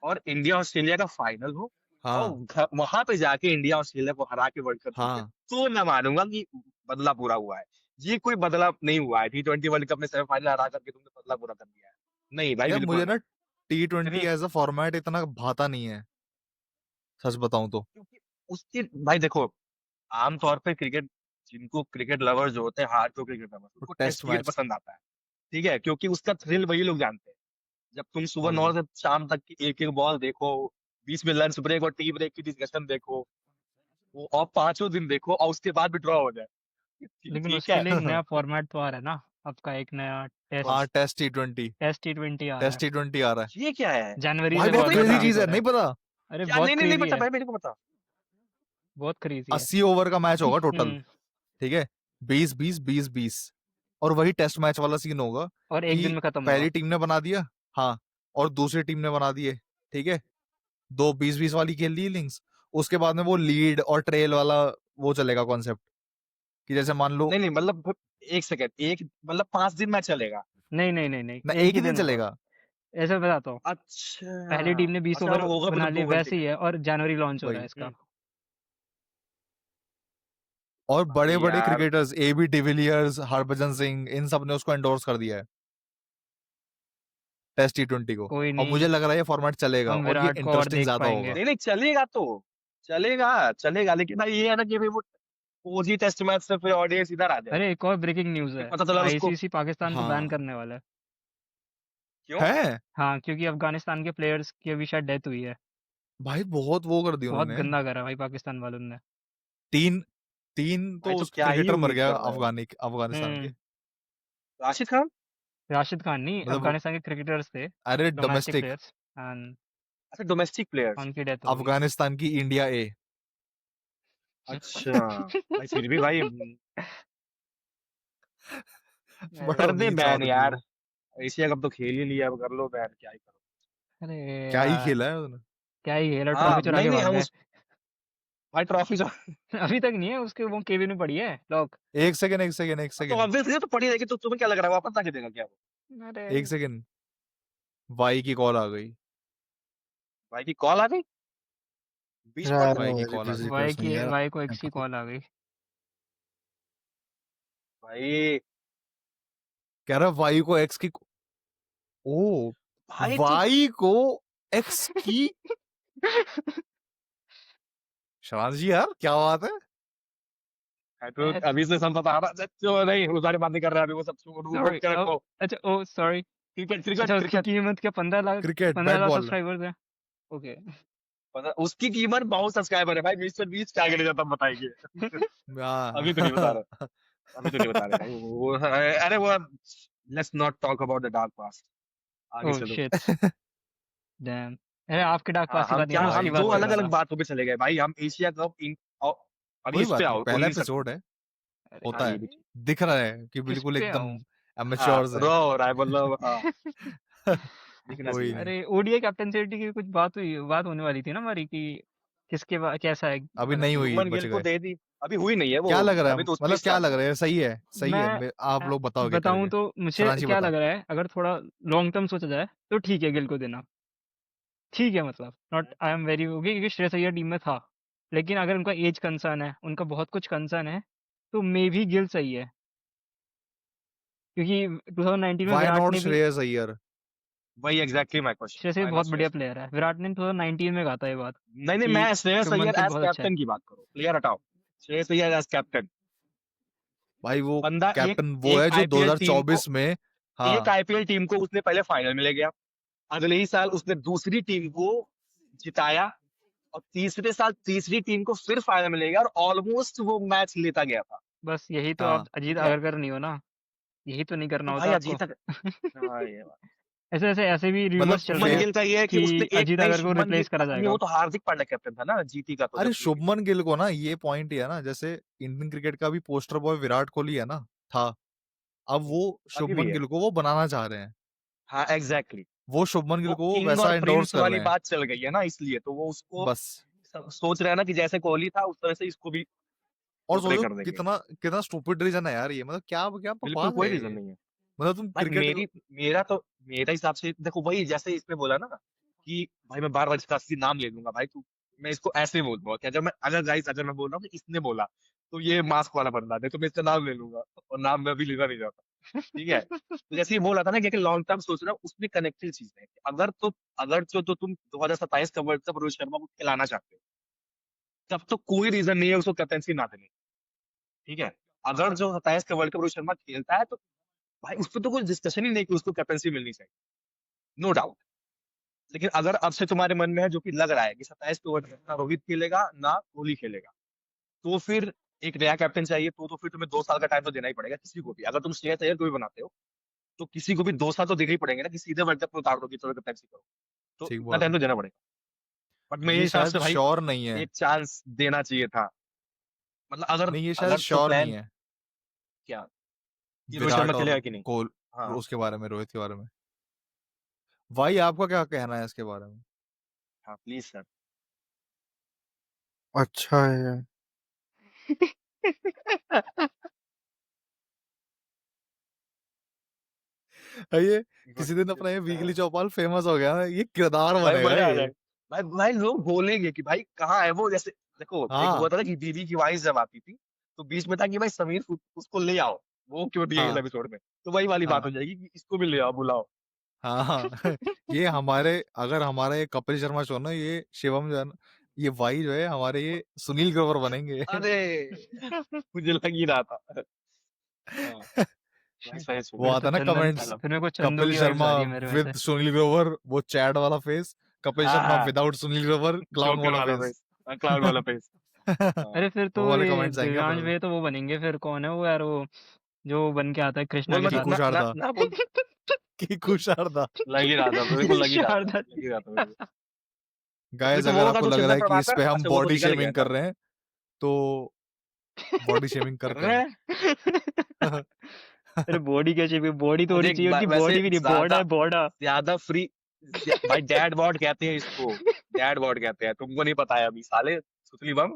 और इंडिया ऑस्ट्रेलिया का फाइनल हो, और हाँ, वहां पे जाके इंडिया ऑस्ट्रेलिया को हरा के वर्ल्ड कप जीते, हाँ। तो मैं मानूंगा कि बदला पूरा हुआ है। ये कोई बदला नहीं हुआ है, टी20 वर्ल्ड कप में सेमीफाइनल हरा करके तुमने बदला पूरा कर दिया है। नहीं भाई, यार बिल्कुल मुझे नहीं। ना T20 इतनी, एज़ अ फॉर्मेट इतना भाता नहीं है, सच बताऊँ तो। क्योंकि उसकी, भाई देखो, आमतौर पे क्रिकेट, जिनको क्रिकेट लवर्स जो होते हैं, हार्डकोर क्रिकेट लवर्स, तो उनको टेस्ट टेस्ट क्रिकेट मैच पसंद आता है। ठीक है, क्योंकि उसका थ्रिल वही लोग जानते हैं। जब तुम सुबह और 9 से शाम तक की एक एक बॉल देखो, बीच में लंच ब्रेक और टी ब्रेक की डिस्कशन देखो, वो और पांचों दिन देखो और उसके बाद भी ड्रॉ हो जाए, लेकिन ठीक उसके है। लिए एक नया फॉर्मेट तो आ रहा है ना, आपका एक नया कौन हाँ, सा? टेस्ट T20 टेस्ट टी20 आ रहा टेस्ट है T20 आ रहा है। ये क्या है? जनवरी भाई से, मेरे को बहुत बहुत नहीं क्रेज़ी पता। क्रेजी चीज़ हो है, रहा नहीं है। पता? अरे क्या? बहुत नहीं नहीं नहीं क्रेजी पता है, भाई, मेरे को पता। बहुत क्रेजी है। 80 ओवर का मैच होगा टोटल, हम्म। ठीक है? 20-20, 20-20 और वही टेस्ट मैच वाला सीन होगा और एक दिन कि में खत्म होगा। पहली टीम ने बना दिया, हाँ, और दूसरी टीम ने बना दिए, ठीक है? 2 20-20 वाली खेल ली इनिंग्स, उसके बाद में वो लीड और ट्रेल वाला वो चलेगा कॉन्सेप्ट कि जैसे मान लो नहीं नहीं, मतलब एक सेकंड, एक मतलब 5 दिन मैच चलेगा? नहीं नहीं नहीं नहीं, ना एक एक ही ही दिन दिन होगा। चलेगा। ऐसा बताता हूँ, पहली टीम अच्छा ने 20 अच्छा, ओवर होगा बना मतलब लिए 2 घंटे वैसे का। ही है, और जनवरी लॉन्च हो रहा है वही, इसका। और भाई बड़े-बड़े यार, cricketers AB de Villiers, Harbhajan Singh, इन सब ने उसको एंडोर्स कर दिया है, टेस्ट T20 को। कोई और मुझे नहीं, लग रहा है ये फॉर्मेट चलेगा हम और ये विराट को और इंटरेस्टिंग देख ज़्यादा पाएंगे। होगा। नहीं नहीं चलेगा तो, चलेगा चलेगा, लेकिन भाई ये है ना कि भाई वो ओजी टेस्ट मैच से फिर ऑडियंस इधर आ जाएगी, अरे एक और ब्रेकिंग न्यूज़ फिर है, पता चला उसको। आईसीसी पाकिस्तान को बैन हाँ, करने वाला है। क्यों? है? हाँ, क्योंकि अफगानिस्तान के प्लेयर्स की अभी शायद डेथ हुई है। भाई बहुत वो कर दी बहुत उन्होंने। गंदा करा भाई पाकिस्तान वालों ने। 3 3 भाई तो तो उस क्या ही क्रिकेटर मर उम्मीद गया कर रहे हो? अफ़गानिस्तान के। हम्म। राशिद खान? राशिद खान नहीं, मतलब वो अफगानिस्तान के क्रिकेटर्स थे, अरे डोमेस्टिक डोमेस्टिक प्लेयर्स, एंड अच्छा, डोमेस्टिक प्लेयर्स। उनकी डेथ हो गई। अफ़गानिस्तान की इंडिया ए। अच्छा भाई, फिर भी भाई, बड़ा कर दे नीच बैन आदमी यार। है। एशिया कप तो खेल ही लिया, अब कर लो बैन, क्या ही करो। अरे क्या ही यार, खेला है उसने। क्या ही खेला, हाँ ट्रॉफी चुरा नहीं के नहीं, भाग हम गए। उस, भाई ट्रॉफी जो अभी तक नहीं है उसके, वो केबिन में पड़ी है लॉक। 1 सेकंड, 1 सेकंड, 1 तो सेकंड, ऑब्वियसली तो पड़ी रहेगी, तो तुम्हें क्या लग रहा है वापस आके देगा क्या वो? अरे 1 सेकंड, वाई की कॉल आ गई। भाई की कॉल आ गई, बीच यार कॉल वाई में? की मेरी कॉल आ बिजी गई। पर्सन यार, वाई को मैं एक्स की पता कॉल आ गई। भाई, कह रहा वाई को एक्स की ओ भाई तो, वाई को एक्स की। शराज जी यार क्या बात है। तो अभी से सब बता रहा, जो नहीं वो सारी बात नहीं कर रहे हैं अभी, वो सब रोक सॉरी, के रखो। अच्छा, ओ सॉरी। क्रिकेट अच्छा, क्रिकेट उसकी क्रिकेट। कीमत क्या 15 lakh, cricket 15 bat lakh ball. Subscribers है। ओके। उसकी कीमत बहुत सब्सक्राइबर है भाई, मिस्टर बीस क्या गिने जाता बताएंगे। अभी तो नहीं बता रहे, अभी तो नहीं बता रहे भाई, अरे वो, let's not talk about the dark past, आगे ओह चलो। Shit, dam. अरे आपके डार्क हाँ, पास्ट की हम बात नहीं, क्या, मैं उसकी हम भाई दो बात को कर अलग रहा अलग था। बातों पे चले गए भाई, हम एशिया कप अभी कोई इस पे बात नहीं, आओ, पहला उन्हीं सब पे। एपिसोड है, अरे हाँ होता ये है, भी ठीक। दिख रहा है कि किस बिल्कुल पे एकदम आऊं? हाँ एमेच्योर्स रो है। रहा है मतलब, हाँ दिखना कोई चाहिए। नहीं, अरे ओडीआई कैप्टनसी की कुछ बात होने वाली थी ना हमारी, कि कैसा है, अभी मतलब नहीं कि हुई, शुभमन बच गिल को गए। दे दी, अभी हुई नहीं है वो, क्या लग रहा है, अभी तो उस पे मतलब क्या स्टार्ट लग हुआ रहा है। है, सही है, सही है, मैं आप लोग बताओ क्या बताऊं करोगे। तो मुझे शरांशी क्या बता। लग रहा है, अगर थोड़ा लॉन्ग टर्म सोचा जाए तो ठीक है गिल को देना, ठीक है, मतलब not I am very okay, क्योंकि श्रेयस अय्यर टीम में था। लेकिन अगर उनका एज कंसर्न है, उनका बहुत कुछ कंसर्न है, तो मे भी गिल सही है, क्योंकि 2019 में व्हाई विराट नॉट ने भी, श्रेयस अय्यर। वही exactly my question, Shreyas Iyer why not बहुत बढ़िया श्रेयस अय्यर? प्लेयर है, विराट ने 2019 में कहा था ये बात नहीं नहीं, कि मैं श्रेयस शुभमन अय्यर गिल एज बहुत अच्छा है। कैप्टन की बात करो, प्लेयर हटाओ, श्रेयस अय्यर एज कैप्टन। भाई वो बंदा एक कैप्टन वो एक है जो आईपीएल टीम को 2024 में, एक हाँ, आईपीएल टीम को उसने पहले फाइनल में ले गया, अगले ही साल उसने दूसरी टीम को जिताया, और तीसरे साल तीसरी टीम को फिर फाइनल में ले गया, और ऑलमोस्ट वो मैच लेता गया था। बस यही तो आप हाँ, अजीत ठीक है, अगरकर नहीं हो ना, यही तो नहीं करना तो होता भाई आपको। अजीत तक, हाँ ये बात। ऐसे भी मतलब रूमर्स चल रहे शुभमन हैं गिल का ये है कि कि उसने एक अजीत नहीं अगर को शुभमन गिल रिप्लेस करा नहीं, जाएगा। वो तो हार्दिक पांड्या कैप्टन था ना जीटी का, तो अरे जब ये शुभमन गिल को ना ये पॉइंट ही है ना, जैसे इंडियन क्रिकेट का भी पोस्टर बॉय विराट कोहली है ना, था। अब वो अभी भी शुभमन है। गिल को वो बनाना चाह रहे हैं। हाँ एग्जैक्टली, वो शुभमन गिल वो को किंग वैसा और एंडोर्स प्रिंस कर वाली रहे हैं। बात चल गई है ना, इसलिए तो वो उसको बस। सोच रहे हैं ना कि जैसे कोहली था उस तरह से इसको भी और पोर्ट्रे सोचो कर देंगे। कितना कितना स्टूपिड रीजन है यार ये, मतलब क्या क्या बिल्कुल बकवास कोई है रीजन ये। नहीं है मतलब तुम भाई। क्रिकेट मेरा हिसाब से देखो, वही जैसे इसमें बोला ना कि भाई मैं बार बार इसका असली नाम ले लूंगा भाई, तू मैं इसको ऐसे बोल दूंगा क्या, जब मैं अगर गाइस अगर मैं बोल रहा हूँ कि इसने बोला तो ये मास्क वाला बंदा है, तो मैं इसका नाम ले लूंगा, और नाम मैं अभी लेना नहीं चाहता, ठीक है। तो जैसे ये बोला था ना कि लॉन्ग टर्म सोच रहा हूँ, उसमें कनेक्टेड चीज है कि अगर तो तुम 2027 का वर्ल्ड कप रोहित शर्मा को खिलाना चाहते हो, तब तो कोई रीजन नहीं है उसको कैप्टनसी ना देने, ठीक है। अगर जो 27 का वर्ल्ड कप रोहित शर्मा खेलता है तो भाई उस पर तो कोई डिस्कशन ही नहीं कि उसको कैप्टनसी मिलनी चाहिए, नो डाउट। लेकिन अगर अब से तुम्हारे मन में है, जो कि लग रहा है कि 27 पे वर्ल्ड कप ना रोहित खेलेगा ना कोहली खेलेगा, तो फिर एक नया कैप्टन चाहिए, तो फिर तुम्हें 2 साल का टाइम तो देना ही पड़ेगा किसी को भी। अगर तुम श्रेयस अय्यर को भी बनाते हो तो किसी को भी 2 साल तो देने ही पड़ेंगे ना, कि सीधे वर्ल्ड कप में उतार दो कि चलो कैप्टनसी करो, तो ठीक इतना बात टाइम है। तो देना पड़ेगा। बट मेरे ये हिसाब शायद से भाई श्योर नहीं है। एक चांस देना चाहिए था, मतलब अगर नहीं, ये शायद अगर तो श्योर नहीं प्लान है। क्या कि रोहित शर्मा विराट और खेलेगा कि नहीं। कोल हाँ उसके बारे में, रोहित के बारे में। भाई आपका क्या कहना है इसके बारे में? हाँ प्लीज सर। अच्छा है। ये गुड, किसी दिन अपना ये वीकली चौपाल फेमस हो गया ना, ये किरदार भाई बनेगा मजा आ ये। जाएगा। भाई लोग बोलेंगे कि भाई कहाँ है वो, जैसे देखो एक हाँ हुआ था ना कि बीबी की वाइस जब आती थी, तो बीच में था कि भाई समीर उसको ले आओ, वो क्यों नहीं है इस हाँ एपिसोड में, तो वही वाली बात हाँ हो जाएगी कि इसको भी ले आओ, बुलाओ। हाँ हाँ। ये हमारे, अगर हमारा ये कपिल शर्मा शो ना, ये शिवम जो है ना, ये भाई जो है हमारे, ये सुनील ग्रोवर बनेंगे। अरे मुझे लग ही रहा था। हाँ भाई सही वो फिर सुन। तो आता ना चंदन, कमेंट्स, चलो फिर मेरे को चंदू कपिल की वाइब्स शर्मा आ रही है मेरे में से। विद सुनील ग्रोवर, वो चैट वाला फेस, कपिल हाँ शर्मा हाँ, without Sunil Grover, clown joker वाला वाला फेस। फेस, क्लाउड वाला फेस। हाँ अरे फिर तो वो वाले ये कमेंट्स आएंगे दिव्यांश अपने को। भैया तो वो बनेंगे, फिर कौन है वो यार, वो जो बन के आता है कृष्णा बोल के मत, साथ। कीकू ना ना शारदा। ना बोल। कीकू शारदा। लग ही रहा था मेरे को, लग ही रहा था, शारदा लग ही रहा था मेरे को। अभी गाइस तो वो अगर होगा आपको तो लग रहा चंदन है कि इस प्रभाकर, पे हम अच्छा वो तो बॉडी निकल गया शेमिंग कर ना। रहे हैं, तो बॉडी शेमिंग करते हैं। अरे बॉडी क्या चाहिए, बॉडी तो मुझे होनी चाहिए उनकी, वैसे बॉडी भी नहीं, बॉर्ड ज्यादा है बॉर्ड। ज्यादा फ्री, भाई डैड बॉड कहते हैं इसको, डैड बॉड कहते हैं, तुमको नहीं पता है अभी साले सुतली बम।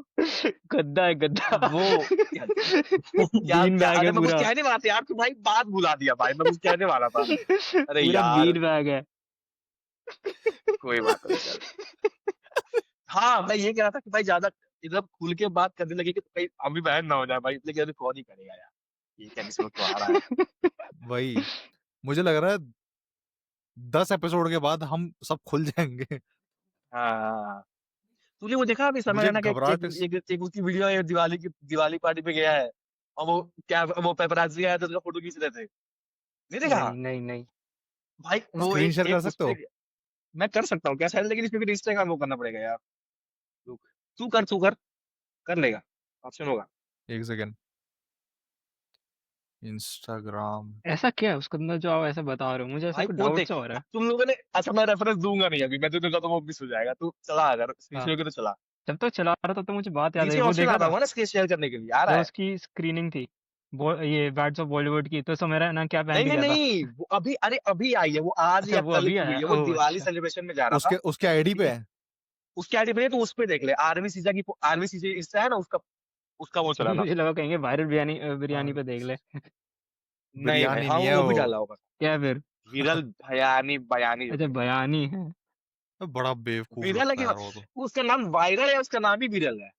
गद्दा है गद्दा। वो क्या क्या बीन क्या, बैग है अरे मैं कुछ पूरा। कहने वाला था यार, तू भाई बात भुला दिया भाई, मैं कुछ कहने वाला था। अरे पूरा यार बीन बैग है। कोई बात नहीं, चल। हाँ मैं ये कह रहा था कि भाई ज्यादा इधर खुल के बात करने लगे कि कहीं हम भी बहन ना हो जाए भाई, इसलिए अभी कौन ही करेगा यार, ये क्या एपिसोड तो आ रहा है। वही मुझे लग रहा है 10 एपिसोड के बाद हम सब खुल जाएंगे। हाँ तूने वो देखा अभी समय मुझे रहना का घबराहट इस एक उसकी वीडियो है, दिवाली पार्टी पे गया है, और वो पेपराजी आया तो उसका फोटो खींच रहे थे, नहीं देखा। नहीं नहीं नहीं। भाई वो स्क्रीन एक शेयर कर एक उस सकते पे, हो? मैं कर सकता हूँ क्या शायद, लेकिन इसमें भी इंस्टाग्राम वो करना पड़ेगा यार। रुक, तू कर कर लेगा, ऑप्शन होगा। एक सेकेंड। इंस्टाग्राम। ऐसा क्या है उसके अंदर जो आप ऐसा बता रहे हो, मुझे ऐसा भाई कुछ वो डाउट देख, सा हो रहा अब है। तुम लोगों ने, अच्छा मैं रेफरेंस दूंगा नहीं अभी, मैं तो दूंगा तो वो मिस हो जाएगा, तू चला अगर स्क्रीन हाँ, शेयर के तो चला। जब तक चला रहा था तो मुझे बात याद आई, नीचे वो ऑप्शन देखा आता था होगा ना स्क्रीन शेयर करने के लिए, आ रहा जब है। उसकी स्क्रीनिंग थी, ये बैट्स ऑफ बॉलीवुड की, तो मेरा ना क्या पहन नहीं के नहीं गया था। नहीं, वो अभी, अरे अभी आई है वो, आज अच्छा या वो कल अभी की हुई आया, है, वो ओह दिवाली अच्छा। सेलिब्रेशन में जा रहा था, उसके उसके आईडी ठीक पे है। है। उसके आईडी पे है तो उस पे देख ले, आर्मी सीजा इंस्टा है ना उसका, उसका वो चला था। मुझे लगा कहेंगे वायरल बिरयानी, बिरयानी हाँ, पे देख ले। नहीं भाई, बिरयानी हाँ नहीं है वो भी वो। डाला होगा, क्या फिर? विरल भयानी बयानी जो अच्छा भी है। बयानी है। बड़ा बेवकूफ विरल है लगता कि है यार वो तो। उसका नाम वायरल है, उसका नाम ही विरल है।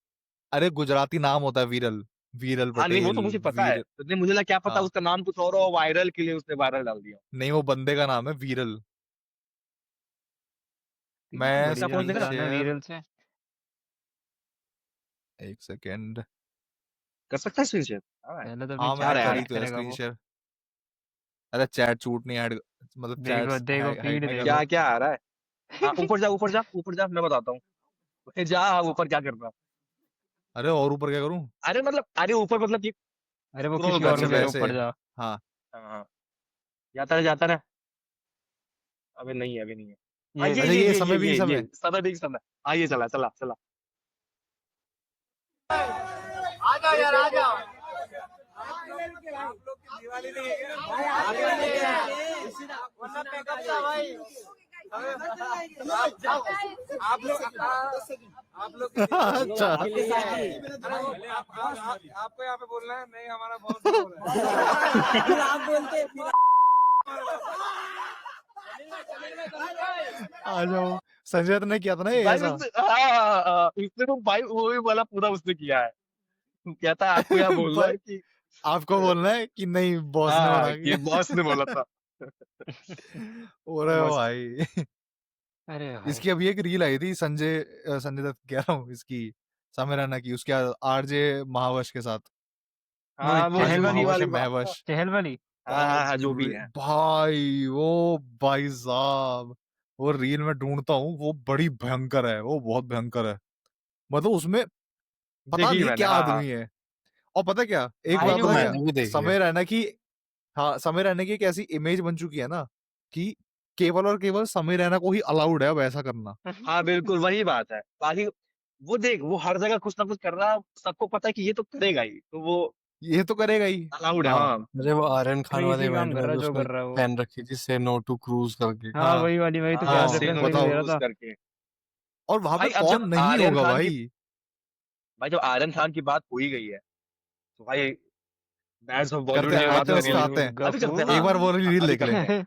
अरे गुजराती नाम होता है वीरल, वीरल हाँ नहीं वो पटेल। तो मुझे पता है, वीर तो मुझे लगा क्या पता हाँ, उसका नाम कुछ और हो, वायरल के लिए उसने वायरल डाल दिया। नहीं वो बंदे का नाम है वीरल। यार मैं बड़ी इसका पोस्ट जंग देख रहा, कराना है शेयर, वीरल से। एक सेकेंड। कर सकता है स्क्रीन शेयर। पहले तो अपनी हाँ आ मैंने चैट रहा है, आ को करी रहा है। तो है करेगा स्क्रीन वो। शेयर। अरे चैट चूट नहीं ऐड, मतलब देखो चैट्स देखो हाइड फीड नहीं देखो। करता। क्या क्या आ रहा है। हाँ ऊपर जा ऊपर जा ऊपर जा, मैं बताता हूँ, जा ऊपर क्या करना। अरे और ऊपर क्या करूं? अरे मतलब, अरे ऊपर मतलब कि अरे वो स्क्रॉल किसी कर और अच्छा में जा नीचे। रहा, वैसे। ऊपर जा। हाँ हाँ हाँ, जाता रहे जाता रहे। अबे नहीं है, अभी नहीं है। हाँ, ये अच्छा, ये समय भी समय। समय ठीक समय। हाँ, ये चला चला चला। अच्छा। आपको यहाँ पे बोलना है, नहीं हमारा बॉस बोल रहा है। आ जाओ। संजय दत्त ने किया था ना ये भाई ऐसा। उसने हाँ, उसने तो भाई वो भी वाला पूरा उसने किया है। कहता है आपको यहाँ बोलना है भाई, कि आपको बोलना है कि नहीं, बॉस ने हाँ, मना कि किया। बॉस ने बोला था। अरे मस्त। भाई। अरे भाई इसकी अभी एक रील आई थी, संजय दत्त कह रहा हूँ, इसकी समय रैना की, उसके आरजे महावश के साथ। वो हाँ, वो आरजे चहल वाली महावश है, बात। महवश। चहल वाली हाँ, हाँ, हाँ, जो भी है। भाई वो, भाई साहब, वो रील में ढूंढता हूँ, वो बड़ी भयंकर है, वो बहुत भयंकर है। मतलब उसमें पता देखी नहीं मैंने, क्या हाँ, हाँ। आदमी है। और पता क्या, एक भाई बात वो तो वो पता जो क्या, मैंने भी देखी है। समय रैना की, हाँ, समय रैना की एक ऐसी इमेज बन चुकी है ना, कि केवल और केवल समय रैना को ही अलाउड है अब ऐसा करना। हाँ, बिल्कुल वही बात है। बाकी वो देख, वो हर जगह कुछ ना कुछ कर रहा है, सबको पता है कि ये तो करेगा ही, तो वो ये तो करेगा ही। अलाउड है, हाँ हाँ। अरे वो आर्यन खान वाले क्रेजी इवेंट काम कर में रहा भी है जो उसने कर रहा है वो। पहन रखी थी, से नो टू क्रूज करके। हाँ हाँ। वही तो हाँ, क्या हाँ, से रेफरेंस नो वही टू तो बताओ। दे रहा क्रूज था। करके। और वहां पे भाई अब कौन जब नहीं आर्यन होगा खान की भाई। भाई जब आर्यन खान की बात हो ही गई है, तो भाई बैंड्स ऑफ करते बॉलीवुड हैं, की बात आते तो हैं, उस करनी पे है। आते हैं। अभी करते हैं, एक हाँ। बार वो रील अभी देख ले, करते हैं।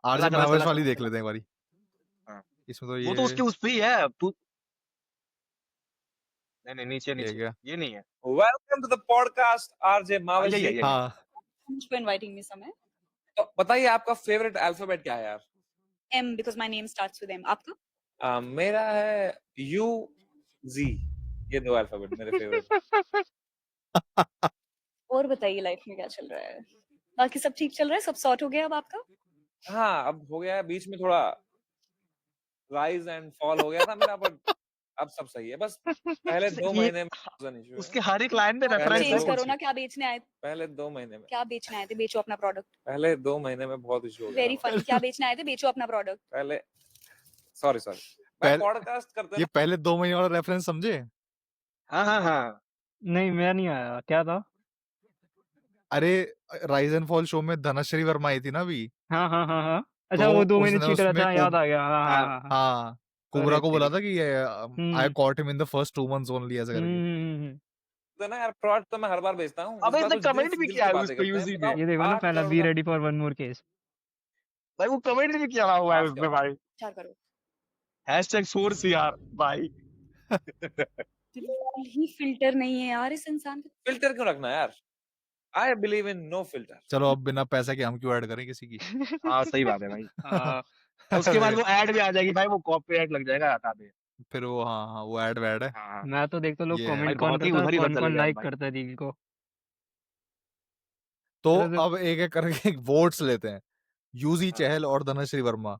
आरजे चला चला महवश चला वाली चला देख चला। लेते हैं एक बारी। हाँ। इसमें तो वो तो ये उसके उस पे ही है तू। नहीं नहीं, नीचे ये नीचे, क्या। ये नहीं है। Welcome to the podcast RJ हाँ, मावश यही है, जी। यही है। हाँ, Thanks for inviting me, Samay. तो बताइए आपका फेवरेट अल्फाबेट क्या है यार? M because my name starts with M. आपका? मेरा है यू जी। ये दो अल्फाबेट मेरे फेवरेट। और बताइए लाइफ में क्या चल रहा है? बाकी सब ठीक चल रहा है? सब सॉर्ट हो गया अब आपका? हाँ, अब हो गया है, बीच में थोड़ा राइज एंड फॉल हो गया था मेरा, बट अब सब सही है। बस पहले 2 ये महीने में इशू है। उसके हर एक लाइन में आप पहले रेफरेंस है चेंज दो करो कुछ। ना, क्या बेचने आए? पहले 2 महीने में क्या बेचने आए थे? बेचो अपना प्रोडक्ट। पहले 2 महीने में बहुत इशू हो गया वेरी था। फनी, क्या बेचने आए थे? बेचो अपना प्रोडक्ट। पहले सॉरी भाई, पहले, पॉडकास्ट करते ये पहले 2 महीने वाला रेफरेंस समझे। हाँ, हाँ, हाँ। नहीं मैं नहीं आया, क्या था? अरे, राइज एंड फॉल शो में धनश्री वर्मा आई थी ना अभी। हाँ अच्छा तो वो 2 महीने उसने चीटर, उसमें अच्छा याद आ गया। हाँ, हाँ हाँ, कोबरा अरे को बोला तेरी। था कि I hmm caught him in the first 2 months only, ऐसा करके। तो ना यार, प्रोडक्ट तो मैं हर बार बेचता हूँ, इस अबे बार इसने कुछ दिल कमेंट भी दिल किया की है बातें उसको करते हैं। यूजी बताओ ने। ये देखो ना, 8 पहला करोड़ बी का ready for one more case. भाई वो कमेंट भी किया हुआ है माफ उसमें क्या भाई। 4 करोड़। हैशटैग सोर्स यार भाई। बिल्कुल ही फिल्टर नहीं है यार इस इंसान का। फिल्टर क्यों रखना है यार? I believe in no filter. चलो, अब बिना पैसे के हम क्यों ऐड करें किसी की। हाँ, सही बात है भाई। हाँ उसके बाद वो ऐड भी आ जाएगी भाई, वो कॉपीराइट लग जाएगा, हटा दे। फिर वो, हाँ हाँ, वो ऐड वैड है। हाँ, हाँ। मैं तो देखता लोग ये है। भाई कमेंट कौन बहुत ही करता है, उधर ही उधर कौन चले कौन गए हम लाइक भाई। करता है रील को। तो चलो तो अब एक एक करके वोट्स लेते हैं। यूजी हाँ। चहल और धनश्री वर्मा।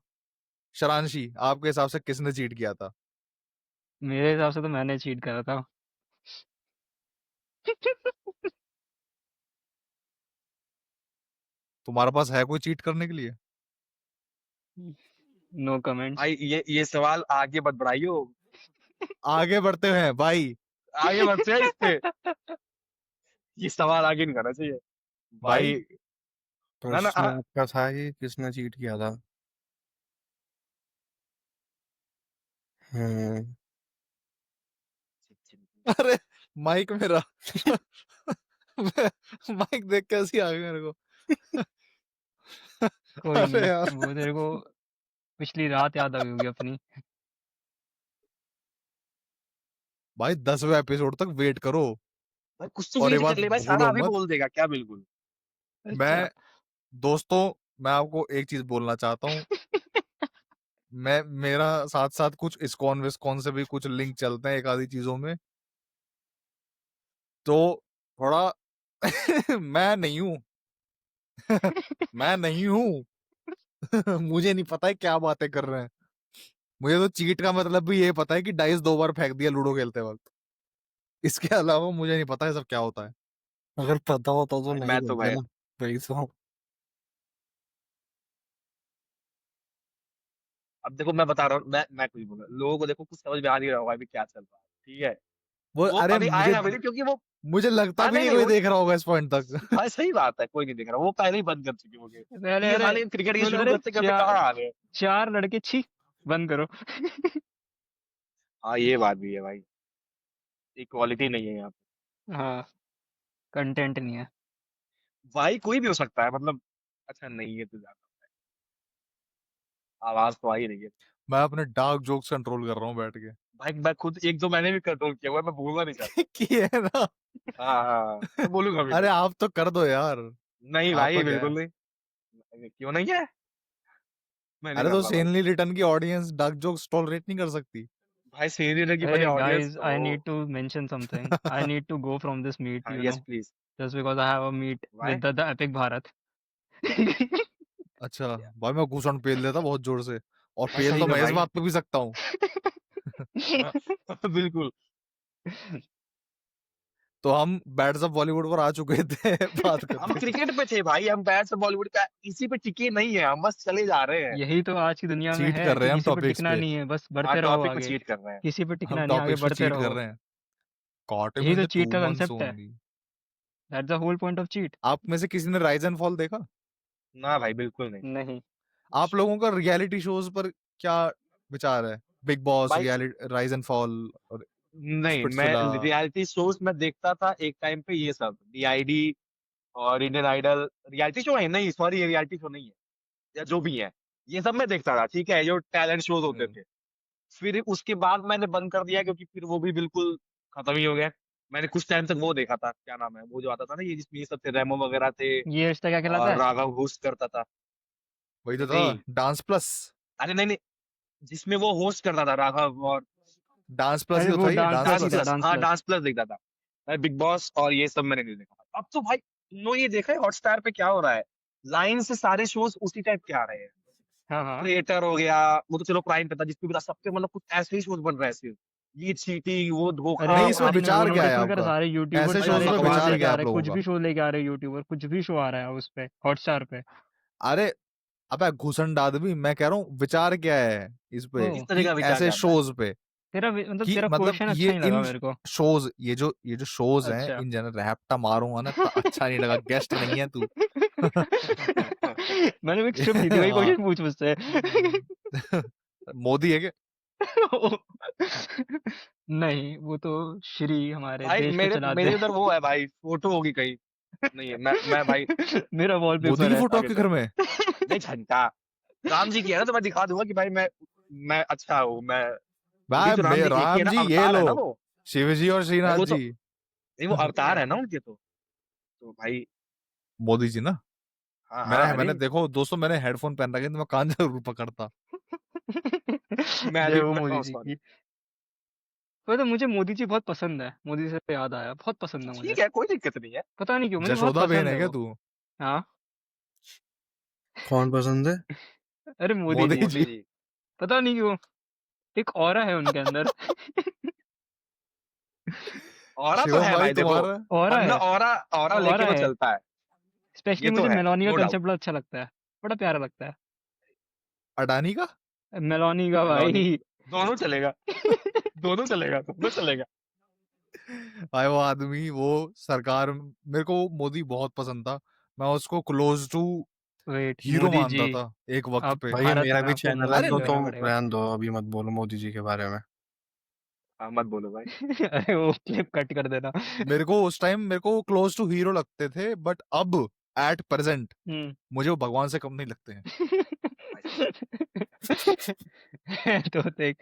शरांशी, आपके हिसाब से किसने चीट किया था। मेरे हिसाब से तो मैंने चीट करा था। तुम्हारे पास है कोई चीट करने के लिए। No comments. भाई ये सवाल आगे मत बढ़ाइयो। आगे बढ़ते हुए हैं भाई। आगे बढ़ते हैं इससे। ये सवाल आगे नहीं करना चाहिए भाई, भाई। ना ना, प्रश्न आपका था कि किसने चीट किया था। हम्म अरे, माइक मेरा। माइक देख के ऐसी आ गई मेरे को। कोई अरे नहीं, यार, वो तेरे को पिछली रात याद आ गई होगी अपनी। भाई 10वें एपिसोड तक वेट करो। भाई कुछ तो और ये वेट बात कर ले भाई, सारा भूलो अभी मत। बोल देगा क्या, बिल्कुल। अच्छा मैं, दोस्तों, मैं आपको एक चीज बोलना चाहता हूँ। मैं, मेरा साथ साथ कुछ इस्कॉन विस्कॉन से भी कुछ लिंक चलते हैं एक आधी चीजों में। तो थोड़ा मैं नहीं हूँ। मैं नहीं हूँ। मुझे नहीं पता है क्या बातें कर रहे हैं। मुझे तो चीट का मतलब भी ये पता है कि डाइस 2 बार फेंक दिया लूडो खेलते वक्त। इसके अलावा मुझे नहीं पता है सब क्या होता है। अगर पता होता तो भाई नहीं मैं तो बोलते भाई ना। वही तो। अब देखो मैं बता रहा हूँ, मैं कुछ बोल रहा हूँ, लोगों को देखो कुछ समझ में आ नहीं रहा होगा अभी क्या चल रहा है, ठीक है? वो वो अरे अभी मुझे आएगा भी नहीं क्योंकि वो मुझे लगता हाँ, भी नहीं, नहीं नहीं कोई वो देख रहा होगा इस पॉइंट तक। हाँ, सही बात है, कोई नहीं देख रहा, वो पहले ही बंद कर चुके होंगे। पहले ये अरे साले क्रिकेट ये बोले शुरू अरे करते-करते कहाँ आ गए? 4 लड़के छी बंद करो। हाँ, ये बात भी है भाई, इक्वालिटी नहीं है यहाँ पे। हाँ, कंटेंट नहीं है। भाई कोई भी हो सकता है मतलब अच्छा नहीं है तो ज़्यादा आवाज़ तो आ ही रही है। मैं अपने डार्क जोक्स कंट्रोल कर रहा हूँ बैठ के। भाई मैं खुद 1-2 मैंने भी कंट्रोल किया हुआ है, मैं बोलना नहीं चाहता। किए है ना। हाँ, हाँ, मैं बोलूँगा भी अरे नहीं। आप तो कर दो यार, नहीं भाई, आपका क्या है? बिल्कुल नहीं। क्यों नहीं है? मैं नहीं अरे तो करता भाई। सेनली रिटर्न की ऑडियंस डार्क जोक्स टॉलरेट नहीं कर सकती। भाई सीनियर की पहले Hey ऑडियंस guys, तो I need to mention something. I need to go from this meet, हाँ, you yes know, please. just because I have a meet why? with the Epic Bharat. अच्छा, भाई मैं घूसन पेल देता बहुत जोर से, और भाई पेल सही तो में मैं इस भाई। बात पे भी सकता हूँ। बिल्कुल। तो हम बैट्स ऑफ बॉलीवुड पर आ चुके थे बात हम करते। क्रिकेट पे थे भाई, हम बैट्स ऑफ बॉलीवुड का इसी पे टिके नहीं है, हम बस चले जा रहे हैं। यही तो आज की दुनिया में चीट है कर रहे कि हैं हम किसी पे टॉपिक्स टिकना पे, नहीं है, बस हाँ, बढ़ते रहो टॉपिक पे आगे। चीट कर रहे हैं। किसी पे हम टिकना नहीं, आगे टॉपिक्स पे बढ़ते चीट कर रहो। रहे हैं। कॉट यही इन तो द चीट 2 का months कंसेप्ट है। only। That's the whole point of cheat. आप में से किसी ने राइज एंड फॉल देखा? ना भाई बिल्कुल नहीं। नहीं। आप लोगों का रियलिटी शोज पर क्या विचार है? बिग बॉस, भाई रियलिटी, राइज एंड फॉल और नहीं, मैं स्पिट्सविला। रियलिटी शोज में देखता था एक टाइम पे, ये सब डीआईडी और इंडियन आइडल रियलिटी शो है, नहीं सॉरी ये रियलिटी शो नहीं है, या जो भी है ये सब मैं देखता था, ठीक है, जो टैलेंट शोज होते थे। फिर उसके बाद मैंने बंद कर दिया क्योंकि फिर वो भी बिल्कुल खत्म ही हो गया। मैंने कुछ टाइम तक वो देखा था, क्या नाम है वो जो आता था ना, ये जिसमें ये सब थे, रेमो वगैरह थे ये रिश्ता क्या कहलाता और है? राघव होस्ट करता था। वही तो नहीं था, नहीं, डांस प्लस। अरे नहीं नहीं, जिसमें वो होस्ट करता था राघव और डांस प्लस ही अरे तो वो था, ये डांस डांस प्लस डांस ही प्लस। था, प्लस, डांस हाँ प्लस। डांस प्लस देखता था मैं, बिग बॉस और ये सब मैंने नहीं देखा। अब तो भाई नो, ये देखा है हॉटस्टार पे क्या हो रहा है, लाइन से सारे शोज उसी टाइप के आ रहे हैं। हाँ हाँ। क्रिएटर हो गया, वो तो चलो प्राइम पे था, जिसपे भी सबके मतलब कुछ ऐसे ही शोज बन रहे हैं सिर्फ, ये चीटिंग वो धोखा अरे नहीं, वो इसमें हर आपने विचार वो क्या है नोटिस नहीं करा, आपका? सारे यूट्यूबर ऐसे भाई शोज सारे में देखो शोज विचार लेके क्या है आ आप रहे हैं, लोगों कुछ का? भी शो लेके आ रहे हैं यूट्यूबर, कुछ भी शो आ रहा है उस पे हॉटस्टार पे। अरे अबे घुसन आदमी, मैं कह रहा हूँ विचार क्या है इस पे, ओ किस तरह कि का विचार ऐसे जानना है? शोज पे, मतलब कि तेरा मतलब क्वेश्चन अच्छा ये नहीं लगा इन मेरे को। शोज, ये जो शोज हैं अच्छा। इन जनरल, रैप्टा मारूंगा ना तो अच्छा नहीं लगा, गेस्ट नहीं है तू। मैंने भी एक स्क्रिप्ट दी थी, वही हाँ। क्वेश्चन पूछ मुझसे। मोदी है क्या? नहीं, वो तो श्री हमारे भाई देश को मेरे चलाते मेरे हैं। उधर वो है भाई, फोटो होगी कहीं, नहीं है, मैं भाई मेरा मोदी वॉलपेपर की है। फोटो आगे आपके चल, घर में? नहीं छंटा, राम जी की है ना, तो मैं दिखा दूंगा कि भाई मैं अच्छा हूँ, मैं मोदी भाई तो राम जी की एक ही है राम ना, जी ये अवतार है लो, ना वो। शिव जी और भाई श्रीनाथ वो तो जी। नहीं, वो अवतार है ना उनके तो भाई मोदी जी ना। हाँ हाँ, मैंने अरे मैंने देखो दोस्तों, मैंने हेडफोन पहन रखे थे, मैं कान जरूर पकड़ता। मैं जय भी हो पकड़ता मोदी हूँ, जी सॉरी। की। तो मुझे मोदी जी बहुत पसंद है, मोदी से याद आया, बहुत पसंद है मुझे। ठीक है, कोई दिक्कत नहीं है। पता नहीं क्यों, मुझे बहुत जशोदा बहन पसंद है है क्या वो। तू? हाँ। कौन पसंद है? अरे मोदी मोदी जी, मोदी जी। जी पता नहीं क्यों, एक ऑरा है उनके अंदर। औरा तो शिवम है भाई भाई, देखो तुम्हारा? ऑरा बंदा है, औरा औरा लेके ऑरा तो है। चलता है, स्पेशली ये तो मुझे है, मेलोनी का नो डाउट। कंसेप्ट बड़ा अच्छा लगता है, बड़ा प्यारा लगता है। अडानी का? मेलोनी का मेलोनी, भाई। दोनों चलेगा, दोनों चलेगा, दोनों चलेगा। भाई वो आदमी, वो सरकार, मेरे को वो मोदी बहुत पसंद था। मैं उसको close to wait, hero Modi ji, मानता था एक वक्त अब पे। भाई ये भारत मेरा में भी आपको चैनल है, मोदी अरे जी तो बनना तुम पड़ेगा। रहने दो, अभी मत बोलो मोदी जी के बारे में। हाँ मत बोलो भाई। अरे वो क्लिप कट कर देना। मेरे को उस टाइम मेरे को क्लोज टू हीरो लगते थे, बट अब एट प्रेजेंट हम्म। मुझे वो भगवान से कम नहीं लगते हैं। तो देख,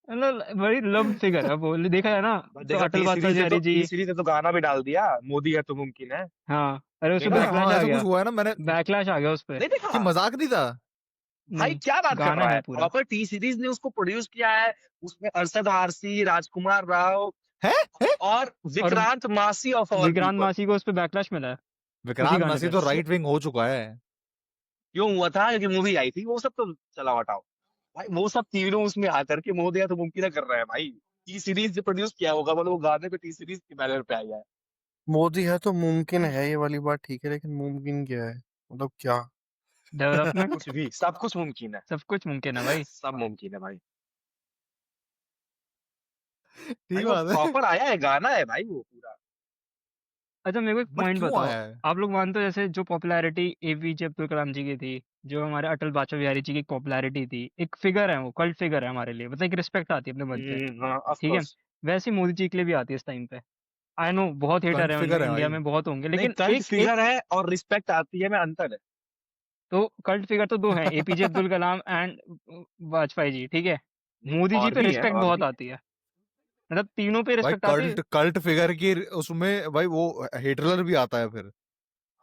मतलब बड़ी लव फिगर है वो, देखा है ना। बस तो देखा, अटल बादशाह चारी जी। टी सीरीज ने तो गाना भी डाल दिया, मोदी है तो मुमकिन है, हाँ, अरे उस पे देखा? अरे बैकलैश हाँ, आ ऐसा कुछ गया, हुआ है ना, मैंने बैकलैश आ गया उस पे। नहीं कि देखा? मजाक नहीं था। भाई नहीं, क्या बात कर गाना रहा है है, पूरा। प्रॉपर टी सीरीज ने उसको प्रोड्यूस किया है, उसमें अरशद आरसी, राजकुमार राव है? और और विक्रांत मासी ऑफ आवर विक्रांत पीपल। मासी को उस पे बैकलैश मिला है, उसी विक्रांत गाने मसीह पे। तो राइट विंग हो चुका है। क्यों हुआ था? क्योंकि मूवी आई थी, वो सब तो चला हटाओ भाई, वो सब तीनों उसमें आकर के मोदी है तो मुमकिन है कर रहा है भाई। टी सीरीज जो प्रोड्यूस किया होगा, मतलब वो गाने पे टी सीरीज के बैनर पे आया है। मोदी है तो मुमकिन है, ये वाली बात ठीक है, लेकिन मुमकिन क्या है, मतलब क्या? डेवलपमेंट कुछ भी, सब कुछ मुमकिन है। सब कुछ मुमकिन है भाई। सब मुमकिन है भाई। भाई ठीक वो बात है। प्रॉपर आया है, गाना है भाई वो पूरा। अच्छा मेरे को एक बट पॉइंट क्यों बताओ, आया है? आप लोग मानते हो जैसे जो पॉपुलैरिटी एपीजे अब्दुल कलाम जी की थी, जो हमारे अटल बिहारी जी की पॉपुलैरिटी थी, एक फिगर है, वो कल्ट फिगर है हमारे लिए, मतलब एक रिस्पेक्ट आती है अपने मन से, हाँ, ऑफ ठीक है? कोर्स। वैसे ही मोदी जी के लिए भी आती है इस टाइम पे। आई नो बहुत हेटर कल्ट है फिगर है इंडिया भाई। में, बहुत होंगे, नहीं, लेकिन कल्ट एक एक फिगर है और रिस्पेक्ट आती है में अंतर है। तो कल्ट फिगर तो दो हैं, एपीजे अब्दुल कलाम एंड वाजपेयी जी, ठीक है? नहीं, मोदी जी और पे भी है, रिस्पेक्ट और बहुत भी है। आती है, मतलब तीनों पे भाई रिस्पेक्ट आती है। कल्ट फिगर की उसमें भाई वो हिटलर भी आता है फिर।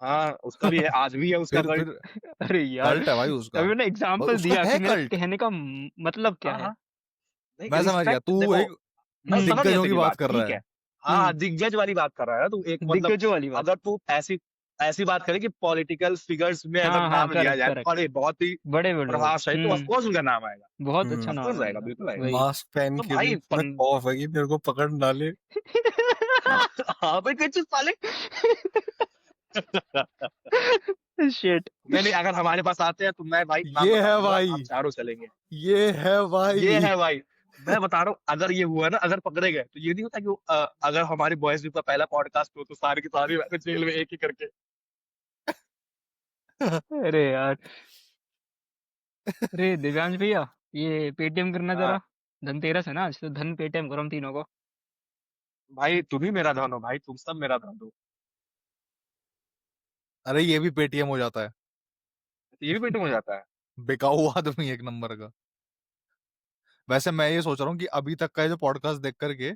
हाँ, उसका भी है, आज भी है उसका कल्ट। फिर अरे यार, कल्ट है भाई उसका। अभी मैंने एग्जांपल उसका दिया है कि मेरे कल्ट। कहने का मतलब क्या हाँ, है। हाँ। नहीं, मैं समझ गया, रिस्पेक्ट तू देखो, एक मैं हम्म समझ गया दिग्गजों की तेरी बात बात, कर रहा ठीक है। है। हाँ, हम्म दिग्गज वाली बात कर रहा है ना तू, एक मतलब दिग्गजों वाली बात। अगर तू ऐसी ऐसी बात करे कि पॉलिटिकल फिगर्स में अगर हाँ हाँ, नाम लिया करेक्ट जाए, करेक्ट, अरे बहुत ही बड़े बड़े लोग, प्रभावशाली, तो ऑफ कोर्स उनका नाम आएगा। बहुत अच्छा हम्म ऑफ नाम कोर्स है आएगा, उनका, बिल्कुल आएगा। वही। मास्क पहन तो के भी भाई इतना खौफ है कि मेरे को पकड़ ना ले। हाँ भाई, कुछ साले। शिट। नहीं, नहीं, अगर हमारे पास आते हैं तो मैं भाई नाम ये बता है दूंगा, आप भाई, चारों चलेंगे। ये है ये भाई। है भाई। मैं बता रहा हूँ, अगर ये हुआ ना, अगर पकड़े गए तो ये नहीं होता कि अगर हमारे बॉयज ग्रुप का पहला पॉडकास्ट हो तो सारी की सारी जेल में एक ही करके। अरे यार, अरे दिव्यांश भैया, ये पेटीएम करना हाँ जरा, धनतेरस है ना आज, तो धन पेटीएम करो हम तीनों को। भाई, तुम ही मेरा धन हो भाई, तुम सब मेरा धन हो। अरे ये भी पेटीएम हो जाता है। तो ये भी पेटीएम हो जाता है। बिकाऊ आदमी एक नंबर का। वैसे मैं ये सोच रहा हूँ कि अभी तक का ये जो पॉडकास्ट देख करके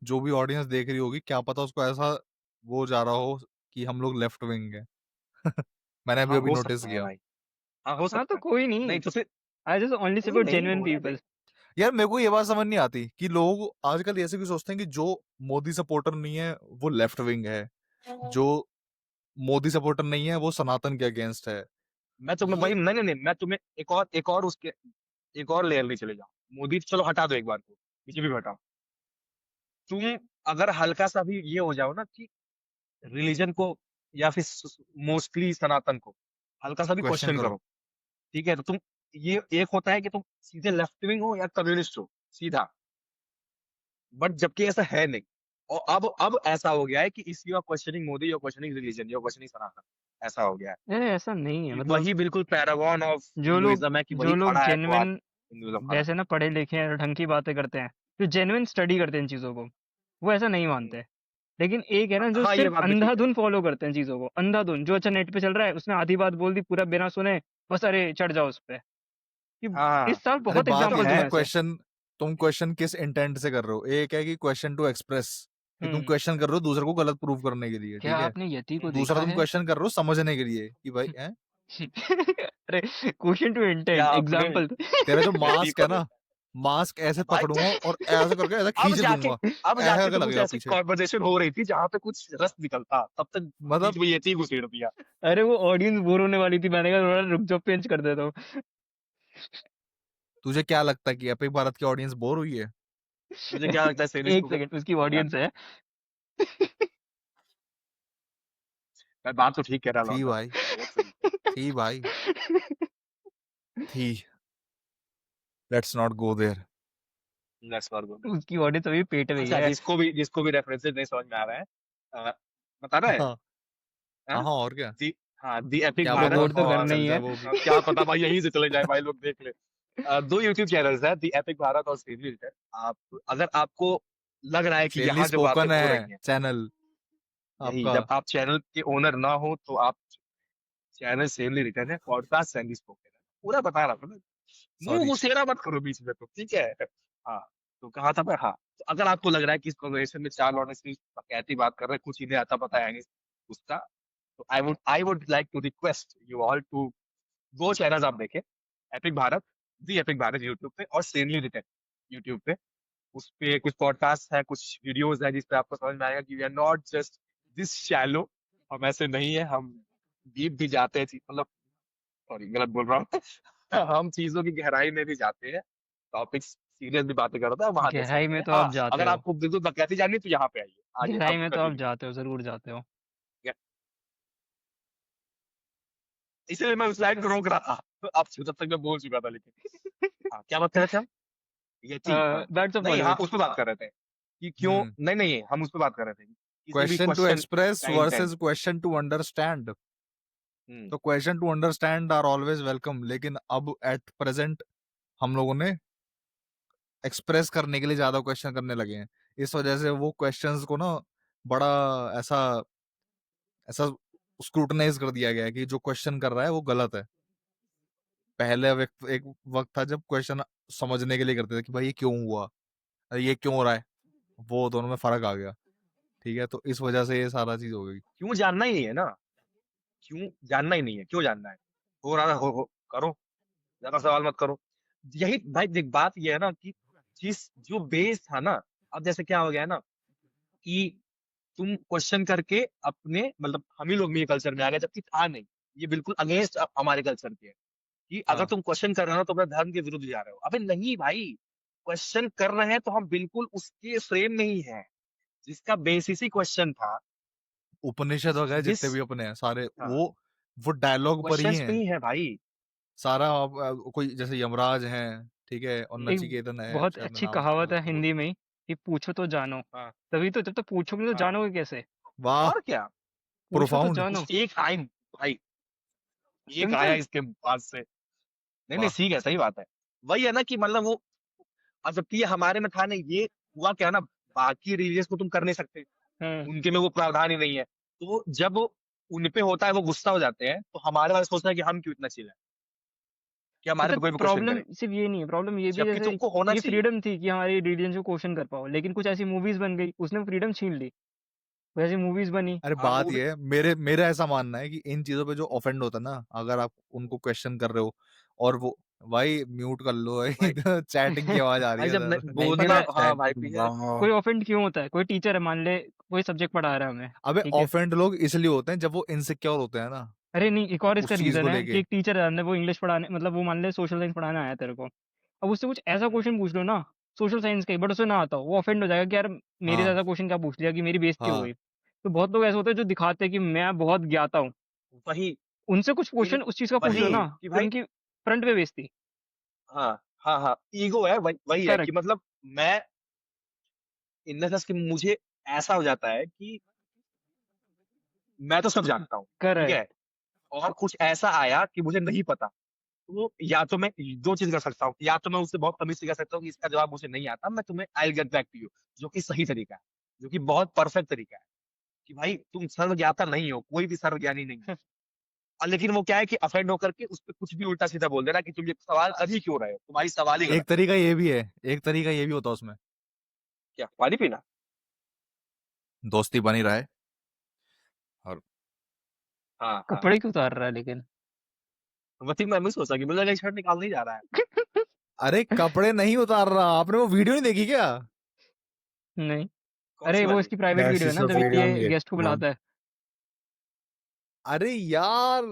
जो भी ऑडियंस देख रही होगी, क्या पता उसको ऐसा वो जा रहा हो कि हम लोग लेफ्ट विंग है। मैंने अभी हाँ, अभी हो नोटिस सकता है किया। भाई। हाँ, हो हाँ तो सकता है। कोई नहीं, नहीं तो फिर आई जस्ट ओनली कोई सपोर्ट नहीं जेन्युइन होने दे। पीपल। यार मेरे को ये बात समझ नहीं आती कि लोग आजकल ऐसे भी सोचते हैं कि जो मोदी सपोर्टर नहीं है वो लेफ्ट विंग है, जो मोदी सपोर्टर नहीं है वो सनातन के अगेंस्ट है। मैं तुम्हें ये भाई, नहीं, नहीं, नहीं, मैं तुम्हें एक और उसके एक और लेयर में चले जाऊँ। मोदी तो चलो हटा दो एक बार को, बीजेपी भी हटाओ। तुम अगर हल्का सा भी ये हो जाओ ना कि रिलीजन को या फिर मोस्टली सनातन को हल्का सा भी क्वेश्चन क्वेश्चन करो। करो, ठीक है, तो तुम ये एक होता है कि तुम सीधे लेफ्ट विंग हो या कम्युनिस्ट हो, सीधा। बट जबकि ऐसा है नहीं। और अब ऐसा हो गया है कि इस you are questioning Modi, you are questioning religion, you are questioning Sanatan. ऐसा हो गया है अरे ऐसा नहीं है, कि मतलब वही बिल्कुल पैरागॉन ऑफ जो लोग हिंदुइज्म है, कि वही जो लोग खड़ा है तो आज जेन्युइन हिंदुइज्म खड़ा है। वैसे ना पढ़े लिखे हैं और ढंग की बातें करते हैं, जो जेन्युइन स्टडी करते हैं इन चीजों को, वो ऐसा नहीं हम्म। मानते। लेकिन एक है ना जो हाँ, ये सिर्फ बात भी ठीक है। अंधाधुन फॉलो करते हैं चीजों को, अंधाधुन, जो अच्छा नेट पे चल रहा है उसने आधी बात बोल दी पूरा बिना सुने, बस अरे चढ़ जाओ उस पे। कि हाँ, इस साल अरे बहुत बात तो ये एग्जांपल तुम हुए है। ऐसे। क्वेश्चन किस इंटेंट से कर रहे हो। एक है कि क्वेश्चन टू एक्सप्रेस, कि तुम हम्म क्वेश्चन कर रहे हो दूसरे को गलत प्रूव करने के लिए, क्या ठीक है। आपने यति को हम्म। दूसरा देखा तुम है? क्वेश्चन कर रहे हो समझने के लिए कि भाई है अरे क्वेश्चन टू क्या इंटेंट आपने एग्जांपल। तेरा जो यति मास्क को है ना, देखा? मास्क ऐसे भाई पकड़ूंगा और ऐसे करके ऐसे अब खींच जाके दूंगा, अब जाके ऐसा तो कुछ लगेगा ऐसी पीछे। कॉन्वर्सेशन हो रही थी जहां पे कुछ रस निकलता, तब तक बीच मतलब में यति घुसेड़ दिया। अरे वो ऑडियंस बोर होने वाली थी, मैंने कहा थोड़ा रुक जाओ, पेंच कर देता हूँ। तुझे क्या लगता है कि एपिक भारत की ऑडियंस बोर हुई है? मुझे क्या लगता है, सेलिस एक को सेकंड, उसकी यार, ऑडियंस है। मैं बात तो ठीक कह रहा थी लौंडा, भाई, बहुत सही। थी भाई, थी। Let's not go there. Let's not go. उसकी ऑडियंस अभी पेट में ही अच्छा, है। जिसको भी रेफरेंसेस नहीं समझ में आ रहा है, बता रहा है। हाँ हाँ, हाँ, और क्या। दी हाँ, दी एपिक क्या पता प्रमोट भारत तो फॉर करना और ही चल जाए है। वो भी। क्या पता भाई यहीं से चले जाए भाई, लोग देख ले। दो यूट्यूब चैनल्स है, दी एपिक भारत और सीधी रिटर्न। आप अगर आपको लग रहा है कि सेनली यहाँ जो बातें स्पोकन हो है रही हैं, चैनल यही, आपका। जब आप चैनल के ओनर ना हो तो आप चैनल सेमली रिटर्न है, पॉडकास्ट सैंडी स्पोकन है, पूरा बता रहा था ना। मुंह सॉरी। घुसेरा मत करो बीच में, तो ठीक है। हाँ, तो कहा था मैं, हाँ, तो अगर आपको लग रहा है कि इस कन्वर्सेशन में चार लौंडे सिर्फ कहती बात कर रहे हैं, कुछ इन्हें आता पता है नहीं उसका, तो I would like to request you all to दो चैनल्स आप देखें, epic Bharat, the epic Bharat YouTube पे, और सेमली रिटर्न यूट्यूब पे। उस पे कुछ पॉडकास्ट है, कुछ वीडियोस है, जिसपे आपको समझ में आएगा कि we are not just this shallow. हम ऐसे नहीं है, हम डीप भी जाते हैं, मतलब सॉरी गलत बोल रहा हूँ। हम चीजों की गहराई में भी जाते हैं, टॉपिक्स सीरियस भी बातें करते हैं, वहां देख गहराई सकते में हैं। तो हाँ, आप जाते अगर हो, आपको बिल्कुल बकैती जाननी है तो यहाँ पे आइए, आगे गहराई अब में तो आप कंटिन्यू। जाते हो, जरूर जाते हो। इसलिए मैं उस लाइन को रोक रहा था। तो अब जब तक मैं बोल चुका था लेकिन। हाँ, क्या बात कर रहे थे हम? यति, हाँ। बैट्स ऑफ नहीं, हाँ, बॉलीवुड। उस पे बात कर रहे थे कि क्यों हम्म नहीं, हम उस पे बात कर रहे थे। किसी भी क्वेश्चन टू क्वेश्चन एक्सप्रेस का intent. Versus question to understand. हुँ, तो question to understand are always welcome, लेकिन अब एट प्रेजेंट हम लोगों ने एक्सप्रेस करने के लिए ज्यादा क्वेश्चन करने लगे हैं। इस वजह से वो क्वेश्चंस को ना बड़ा ऐसा ऐसा स्क्रूटनाइज कर दिया गया है कि जो क्वेश्चन कर रहा है वो गलत है। पहले एक वक्त था जब क्वेश्चन समझने के लिए करते थे कि भाई ये क्यों हुआ, अरे ये क्यों हो रहा है, वो दोनों में फर्क आ गया। ठीक है, तो इस वजह से ये सारा चीज हो गई। क्यों जानना ही नहीं है ना, क्यों जानना ही नहीं है, क्यों जानना है? हो रहा है हो, करो, ज़्यादा सवाल मत करो। यही भाई देख बात ये है ना कि जिस जो बेस था ना, अब जैसे क्या हो गया है ना कि तुम क्वेश्चन करके अपने मतलब हम ही लोग भी ये कल्चर में आ गए जबकि था नहीं। ये बिल्कुल अगेंस्ट हमारे कल्चर के है कि अगर हाँ, तुम क्वेश्चन कर रहे हो तो अपने धर्म के विरुद्ध जा रहे हो। अबे नहीं भाई, क्वेश्चन कर रहे हैं तो हम बिल्कुल उसके फ्रेम में ही हैं, जिसका बेसिस ही क्वेश्चन था। उपनिषद वगैरह जिस जितने भी अपने हैं सारे हाँ, वो डायलॉग पर ही क्वेश्चंस पे हैं ही है भाई। सारा। कोई जैसे यमराज हैं, ठीक है, और एक नचिकेतन है, बहुत शायद मैं अच्छी नाम कहावत भूल है गया। हिंदी में ही कि पूछो तो जानो। हाँ, तभी तो, जब तक पूछोगे तो हाँ, जानोगे कैसे? वाह, और क्या? पूछो तो प्रोफाउंड। जानो। उस एक लाइन भाई, एक आया सिंपल। इसके पास से। नहीं, वाह, सीख है, सही बात है। वही है ना कि मतलब वो अब जबकि ये हमारे में था नहीं, ये हुआ क्या ना, बाकी रिलीजियस को तुम कर नहीं सकते, हाँ, उनके में वो प्रावधान ही नहीं है। तो जब उन पे होता है वो गुस्सा हो जाते हैं, तो हमारे वाले सोचते हैं कि हम क्यों इतना चिल है, कि हमारे पता पे कोई भी क्वेश्चन प्रॉब्लम करे। सिर्फ ये नहीं है, प्रॉब्लम ये भी है जबकि जैसे तुमको होना ये चाहिए। फ्रीडम थी कि हमारी रिलीजन को क्वेश्चन कर पाओ, लेकिन कुछ ऐसी मूवीज बन गई उसने फ्रीडम छीन ली। वैसी मूवीज बनी। अरे हाँ, बात वो भी ये है, मेरा ऐसा मानना है कि इन चीजों पे जो ऑफेंड होता है ना, अगर आप उनको क्वेश्चन कर रहे हो और वो, भाई म्यूट कर लो भाई भाई चैटिंग की आवाज आ रही भाई है जब इधर। नहीं पता बोलना है, मैं हाँ चैट भाई करूंगा। कोई ऑफेंड क्यों होता है? कोई टीचर है मान ले, कोई सब्जेक्ट पढ़ा रहा है हमें, अबे ठीक है? ऑफेंड लोग इसलिए होते हैं जब वो इनसिक्योर होते हैं ना, अरे नहीं, एक और इसका उस चीज रीजन को है कि लेके। एक टीचर है अंदर, वो इंग्लिश पढ़ाने मतलब वो मान ले सोशल साइंस पढ़ाने आया तेरे को। अब उससे कुछ ऐसा क्वेश्चन पूछ लो ना सोशल साइंस का ही, बट उसे ना आता हो, वो ऑफेंड हो जाएगा कि यार मेरे हाँ, जैसा क्वेश्चन क्या पूछ लिया, कि मेरी बेइज्जती हो हाँ, गई। तो बहुत लोग ऐसे होते हैं जो दिखाते हैं कि मैं बहुत ज्ञाता हूँ। वही उनसे कुछ फिर क्वेश्चन उस चीज का पूछ लो वही ना, कि फिर भाई उनकी फ्रंट पे बेइज्जती। हाँ, हाँ, ईगो है, वही है कि करेक्ट। मतलब मैं इन द सेंस कि मुझे ऐसा हो जाता है कि मैं तो सब जानता हूँ, ठीक करेक्ट। है? और कुछ ऐसा आया कि मुझे नहीं पता, तो या तो मैं 2 चीज़ कर सकता हूँ, या तो मैं उससे बहुत तमीज़ से कह सकता हूँ कि इसका जवाब मुझे नहीं आता, मैं तुम्हें I will get back to you, जो कि सही तरीका है, जो कि बहुत परफेक्ट तरीका है, कि भाई तुम सर्वज्ञाता नहीं हो, कोई भी सर्वज्ञानी नहीं है। लेकिन वो क्या है कि ऑफेंड होकर के उस पे कुछ भी उल्टा-सीधा बोल देना कि तुम ये सवाल कर ही क्यों रहे हो? तुम्हारी सवाल ही गलत एक तरीका ये भी है, एक तरीका ये भी होता है उसमें, क्या पानी पीना? दोस्ती बनी रहे। और हाँ, हाँ। कपड़े क्यों उतार रहा है लेकिन? वही मैं भी सोचा कि मुझे लगा शर्ट निकाल नहीं जा रहा है। अरे कपड़े नहीं उतार रहा, आपने वो वीडियो नहीं देखी क्या? नहीं। अरे कौन-सी वो वाली? इसकी प्राइवेट वीडियो ऐसी है ना, सब जब वीडियो नहीं ये गेस्ट को देखता मैं। बुलाता है। अरे यार,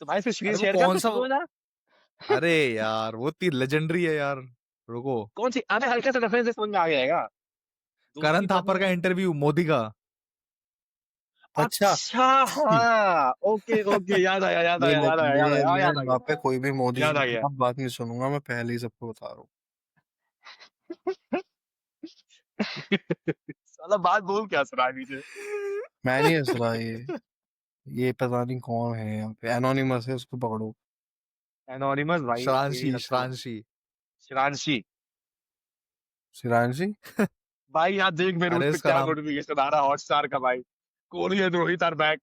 तो भाई फिर स्क्रीन अरे वो शेयर कर कौन दो सा, समझ में आ रहा? अरे यार वो इतनी लेजेंडरी है यार। रुको, कौन-सी? अबे हल्का सा रेफरेंस से समझ में आ जाएगा। करण दोस्ती बनी थापर का रहे। इंटरव्यू मोदी का। अच्छा। अच्छा हाँ, ओके, ओके, याद आया, याद ये आया, नहीं, याद आया, याद मैं आया, हाँ, मैं याद आ वहाँ गया, पे कोई भी मोदी याद जी आ की गया। अब बात नहीं सुनूंगा, मैं पहले ही सबको बता रहा हूँ। साला बात बोल क्या सुना है नीचे? मैं नहीं हंस रहा, ये पता नहीं कौन है यहाँ पे, एनोनिमस है, उसको पकड़ो। एनोनिमस भाई यही श्रांशी, सबसे श्रांशी। शिरांशी। सिरांशी। भाई यहाँ देख मेरे उस अरे पे उसका क्या नाम, नोटिफिकेशन आ रहा है हॉटस्टार का भाई। Kohli and Rohit are back.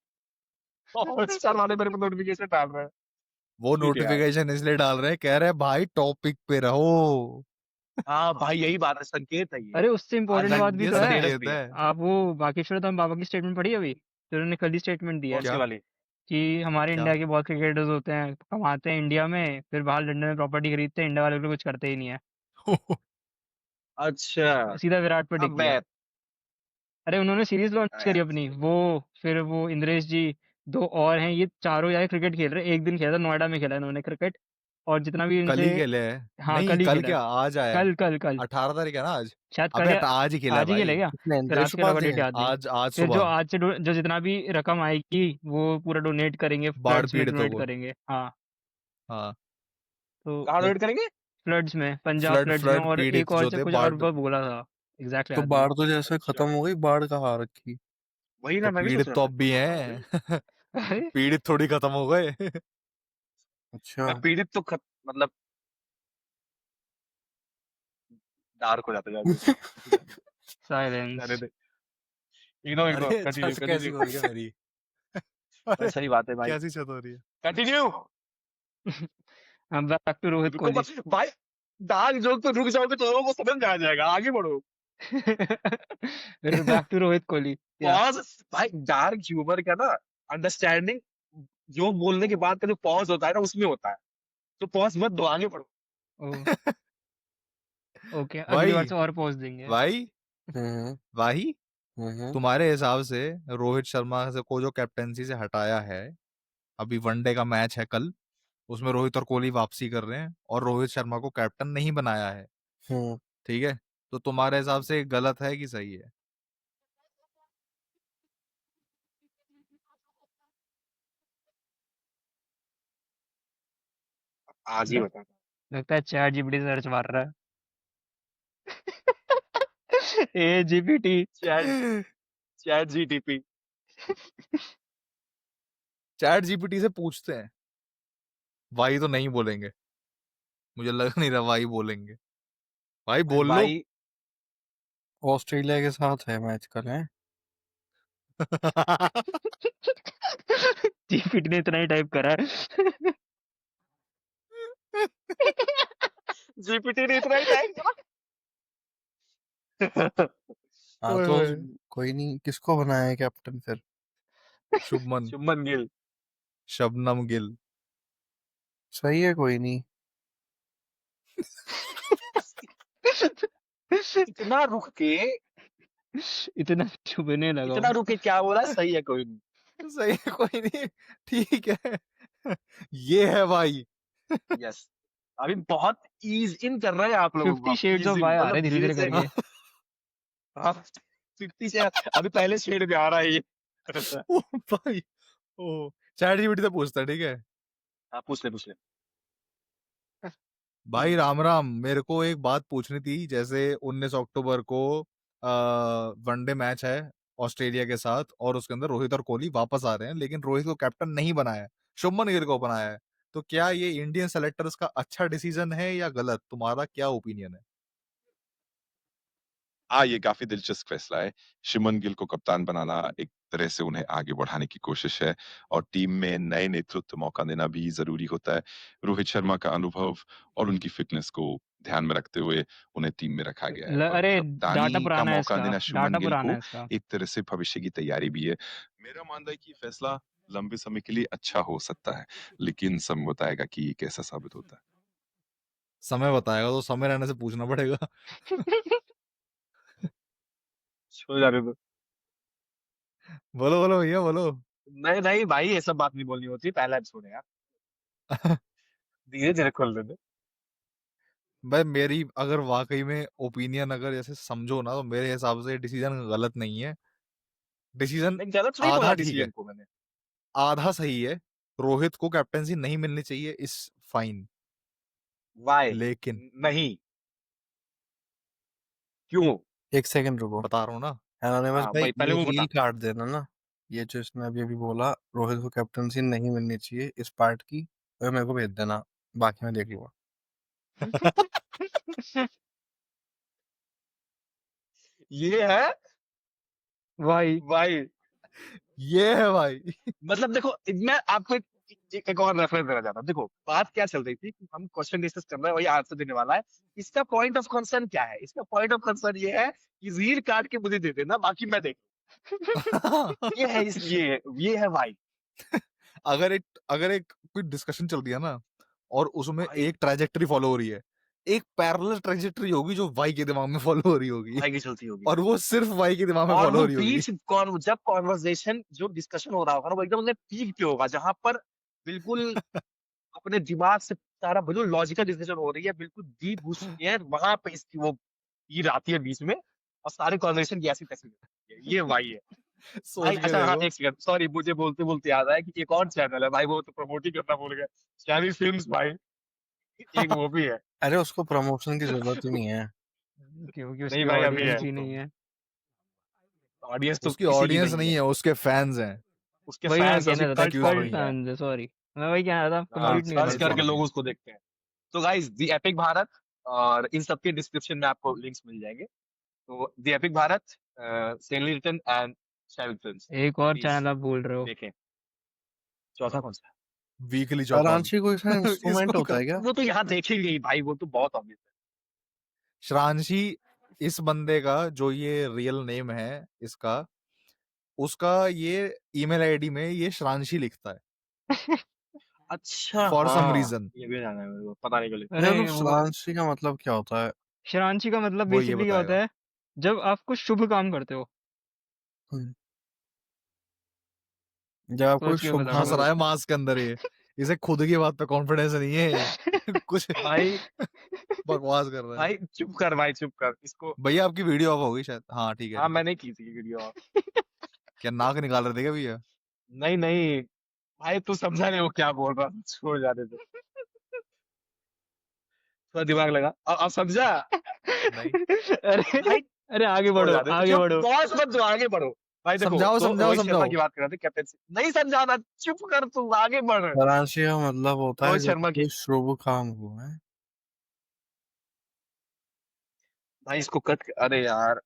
Hotstar वाले मेरे को नोटिफिकेशन डाल रहे हैं। वो शिट यार। नोटिफिकेशन इसलिए डाल रहे हैं, कह रहे हैं भाई टॉपिक पे रहो। हाँ भाई यही बात है, संकेत है ये। अरे उससे आज इम्पोर्टेंट बात भी ये तो है। धनतेरस संकेत भी है। है। आप वो बागेश्वर धाम बाबा की स्टेटमेंट पढ़ी अभी, जो उन्होंने कल ही स्टेटमेंट दिया कौन है सी क्या? वाली? कि हमारे क्या? इंडिया के बहुत क्रिकेटर्स होते हैं, कमाते हैं इंडिया में, फिर बाहर लंदन में प्रॉपर्टी खरीदते हैं, इंडिया वाले लोग कुछ करते ही नहीं है। अच्छा। सीधा विराट पे टिक अब गया। मैं अरे उन्होंने सीरीज लॉन्च हाँ करी यार। अपनी, वो फिर वो इंद्रेश जी, दो और हैं, ये चारों यार क्रिकेट खेल रहे हैं। एक दिन खेला था नोएडा में, खेला इन्होंने क्रिकेट। और जितना भी कल ही इनसे खेले हैं। हाँ, नहीं कल ही कल खेला है। क्या आज आया है। कल 18 तारीख है ना आज। शायद कल अबे या आज ही खेला है आज ही खेला भाई। क्या? किसने फिर आज के अलावा डेट उपाध्याय? याद नहीं। आज फिर जो सुबह आज से जो जितना भी रकम आएगी वो पूरा डोनेट करेंगे, बाढ़ फ्लड्स में पीड़ितों डोनेट को। करेंगे। हाँ, हाँ तो कहाँ डोनेट करेंगे? फ्लड्स में, पंजाब फ्लड फ्लड्स में, फ्लड और एक पीड़ित और जो से थे कुछ और बाढ़। बोला था, एग्जैक्टली तो याद नहीं। बाढ़ तो जैसे अच्छा, खत्म हो गई, बाढ़ कहाँ रखी? वही तो ना मैं भी सोच पीड़ित रहा तो था अब भी कहाँ गई? हैं। अरे पीड़ित थोड़ी खत्म हो गए। अच्छा। मैं पीड़ित तो मतलब डार्क हो जाता है साइलेंस। जाने दे। इग्नोर इग्नोर, अरे कंटिन्यू छत कैसी कंटिन्यू। हो रही है मेरी। भाई अरे सही बात है भाई, कैसी छत हो रही है। कंटिन्यू। हम बैक टू रोहित रुको कोहली। मत भाई, डार्क जोक पे रुक जाओगे तो लोगों को समझ में आ जाएगा, आगे बढ़ो। फिर बैक टू रोहित कोहली या पॉज भाई, डार्क ह्यूमर का ना अंडरस्टैंडिंग जो बोलने के बाद का जो पॉज होता है ना उसमें होता है, तो पॉज मत दो, आगे बढ़ो। ओ ओके, अगली बार भाई से और पहुंच देंगे। भाई हम्म भाई हम्म तुम्हारे हिसाब से रोहित शर्मा से को जो कैप्टेंसी से हटाया है, अभी वनडे का मैच है कल, उसमें रोहित और कोहली वापसी कर रहे हैं और रोहित शर्मा को कैप्टन नहीं बनाया है, हम्म ठीक है, तो तुम्हारे हिसाब से गलत है कि सही है? आज ही बता। लगता है चैट जीपीटी सर्च मार रहा है। A GPT. Chat chat GTP. Chat GPT से पूछते हैं। भाई तो नहीं बोलेंगे, मुझे लग नहीं रहा भाई बोलेंगे। भाई भाई बोल लो। भाई ऑस्ट्रेलिया के साथ है मैच कल है। जीपीटी ने इतना ही टाइप करा है। जीपीटी ने इतना ही टाइम हाँ ओए तो ओए कोई नहीं, किसको बनाया है कैप्टन फिर? शुभमन शुभमन गिल। शबनम गिल। सही है, कोई नहीं। इतना रुक के, इतना चुभने लगा इतना हूँ। रुक के क्या बोला, सही है कोई नहीं। सही है कोई नहीं, ठीक है। ये है भाई। यस, अभी बहुत ईज इन कर रहे हैं आप लोगों को, 50 आप shades of ease in Y आ रहे मतलब धीरे ये धीरे से करके। हाँ, 50 से अभी पहले शेड में आ रहा है ये। ओ भाई, ओ चैट जीपीटी से पूछता है, ठीक है। हाँ पूछ ले पूछ ले। भाई राम राम, मेरे को एक बात पूछनी थी। जैसे 19 अक्टूबर को वनडे मैच है ऑस्ट्रेलिया के साथ और उसके अंदर रोहित और कोहली वापस आ रहे हैं, लेकिन रोहित को कैप्टन नहीं बनाया है, शुभमन गिल को बनाया है। तो क्या ये इंडियन सेलेक्टर्स का अच्छा डिसीजन है या गलत? तुम्हारा क्या ओपिनियन है? हाँ, ये काफ़ी दिलचस्प फैसला है। शुभमन गिल को कप्तान बनाना एक तरह से उन्हें आगे बढ़ाने की कोशिश है और टीम में नए नेतृत्व मौका देना भी ज़रूरी होता है। रोहित शर्मा का अनुभव और उनकी फ़िटनेस को ध्यान में रखते हुए उन्हें टीम में रखा गया है और अरे कप्तानी डाटा का पुराना है मौका इसका, देना शुभमन डाटा गिल पुराना को है इसका। एक तरह से भविष्य की तैयारी भी है। मेरा मानना है कि फैसला लंबे समय के लिए अच्छा हो सकता है, लेकिन समय बताएगा कि ये कैसा साबित होता है। समय बताएगा, तो समय रहने से पूछना पड़ेगा। छोड़ जा रहे हो। बोलो बोलो भैया बोलो। नहीं नहीं भाई, ये सब बात नहीं बोलनी होती, पहला एपिसोड है यार, धीरे धीरे खोल देते। भाई मेरी अगर वाकई में ओपिनियन अगर जैसे समझो ना, तो मेरे हिसाब से डिसीजन गलत नहीं है। डिसीजन नहीं गलत नहीं आधा बोला ठीक है, डिसीजन को मैंने। आधा सही है। रोहित को कैप्टेंसी नहीं मिलनी चाहिए इस फाइन, वाई लेकिन नहीं, क्यों? एक सेकंड रुको। बता रहा हूँ ना। एनोनिमस हाँ भाई, भाई पहले ये वो बता। रील काट देना ना। ये जो इसने अभी अभी बोला, रोहित को कैप्टनसी नहीं मिलनी चाहिए इस पार्ट की, और मेरे को भेज देना, बाकी मैं देख लूंगा। ये है भाई भाई, ये है भाई। मतलब देखो, मैं आपको एक और रेफरेंस देना चाहता हूँ। देखो बात क्या चल रही थी कि हम क्वेश्चन डिस्कस कर रहे हैं, वही आंसर देने वाला है। इसका पॉइंट ऑफ कंसर्न क्या है? इसका पॉइंट ऑफ कंसर्न ये है कि रील काट के मुझे दे देना, बाकी मैं देख ये है ये है भाई। अगर एक कोई डिस्कशन चल रही है ना, और उसमें भाई एक ट्रैजेक्टरी फॉलो हो रही है, एक पैरेलल ट्रैजेक्टरी होगी जो वाई के दिमाग में फॉलो हो रही होगी, भाई की चलती होगी, और वो सिर्फ वाई के दिमाग में और फॉलो वो हो रही होगी। जब कॉन्वर्सेशन जो डिस्कशन हो रहा होगा ना, वो एकदम पीक पे होगा, जहां पर बिल्कुल अपने दिमाग से सारा बिल्कुल लॉजिकल डिस्कशन हो रही है, बिल्कुल डीप घुस चुके हैं, वहां पे इसकी वो तीर आती है बीच में और सारी कॉन्वर्सेशन की ऐसी तैसी होती है। ये भाई है भाई। सोच के अच्छा हाँ, देखो। एक सेकंड, सॉरी, मुझे बोलते बोलते याद आया कि एक और चैनल है भाई, वो तो प्रमोट ही करना भूल गया, शैवी फिल्म्स भाई, एक वो भी है। अरे उसको प्रमोशन की जरूरत ही नहीं है। क्योंकि नहीं उसकी भाई, अभी है ऑडियंस ही नहीं है। ऑडियंस तो उसकी किसी की ऑडियंस नहीं नहीं है, है, उसके फैंस हैं। उसके वही मैं फैंस, उसकी कहना चाहता, cult Excuse cult me. Following है। फैंस है, सॉरी, मैं वही कहना था, हाँ, कंप्लीट नहीं करना सर्च cult करके चाहिए। following. लोग उसको देखते हैं। तो गाइस, द एपिक भारत, और इन सब के डिस्क्रिप्शन में आपको लिंक्स मिल जाएंगे। तो the epic Bharat, sanely written and Shaivi films, एक और प्लीज चैनल आप बोल रहे हो। देखें। चौथा कौन सा? वीकली चौपाल। रांची कोई सा इंस्ट्रूमेंट इसको होता है क्या? वो तो यहाँ देखेंगे ही भाई, वो तो बहुत ऑब्वियस है। श्रांशी, इस बंदे का जो ये रियल नेम है इसका, उसका ये ईमेल आईडी में ये श्रांशी लिखता है अच्छा फॉर सम हाँ, रीजन। ये भी जाना है मेरे को, पता नहीं क्यों। अरे अरे मतलब वो श्रांशी का मतलब क्या होता है? शरांशी का मतलब वो ये बेसिकली क्या होता बताएगा। है, जब आप कुछ शुभ काम करते हो। हम्म, जब आप कोई सोच के शुभ बता हंस दो। रहा है मास्क के अंदर ये, इसे खुद की बात पे कॉन्फिडेंस नहीं है कुछ भाई बकवास कर रहा है। भाई चुप कर भाई, चुप कर इसको। भैया आपकी वीडियो ऑफ होगी शायद। हाँ ठीक है हाँ, ठीक है। मैंने की थी वीडियो। क्या नाक निकाल रहे थे क्या भैया? नहीं नहीं भाई, तू समझा नहीं वो क्या बोल रहा था, छोड़ जाने दे, थोड़ा दिमाग लगा। अब समझा नहीं अरे भाई, अरे आगे छोड़ बढ़ो, जाने दे, आगे चुप, बढ़ो। पॉज मत दो, आगे बढ़ो। भाई देखो, समझाओ तो समझाओ रोहित शर्मा समझाओ। की बात कर रहे थे, कैप्टनसी नहीं समझाना, चुप कर, तू आगे बढ़। रांची का मतलब होता है रोहित जब शर्मा की, कोई शुभ काम हुआ है। भाई इसको कट, अरे यार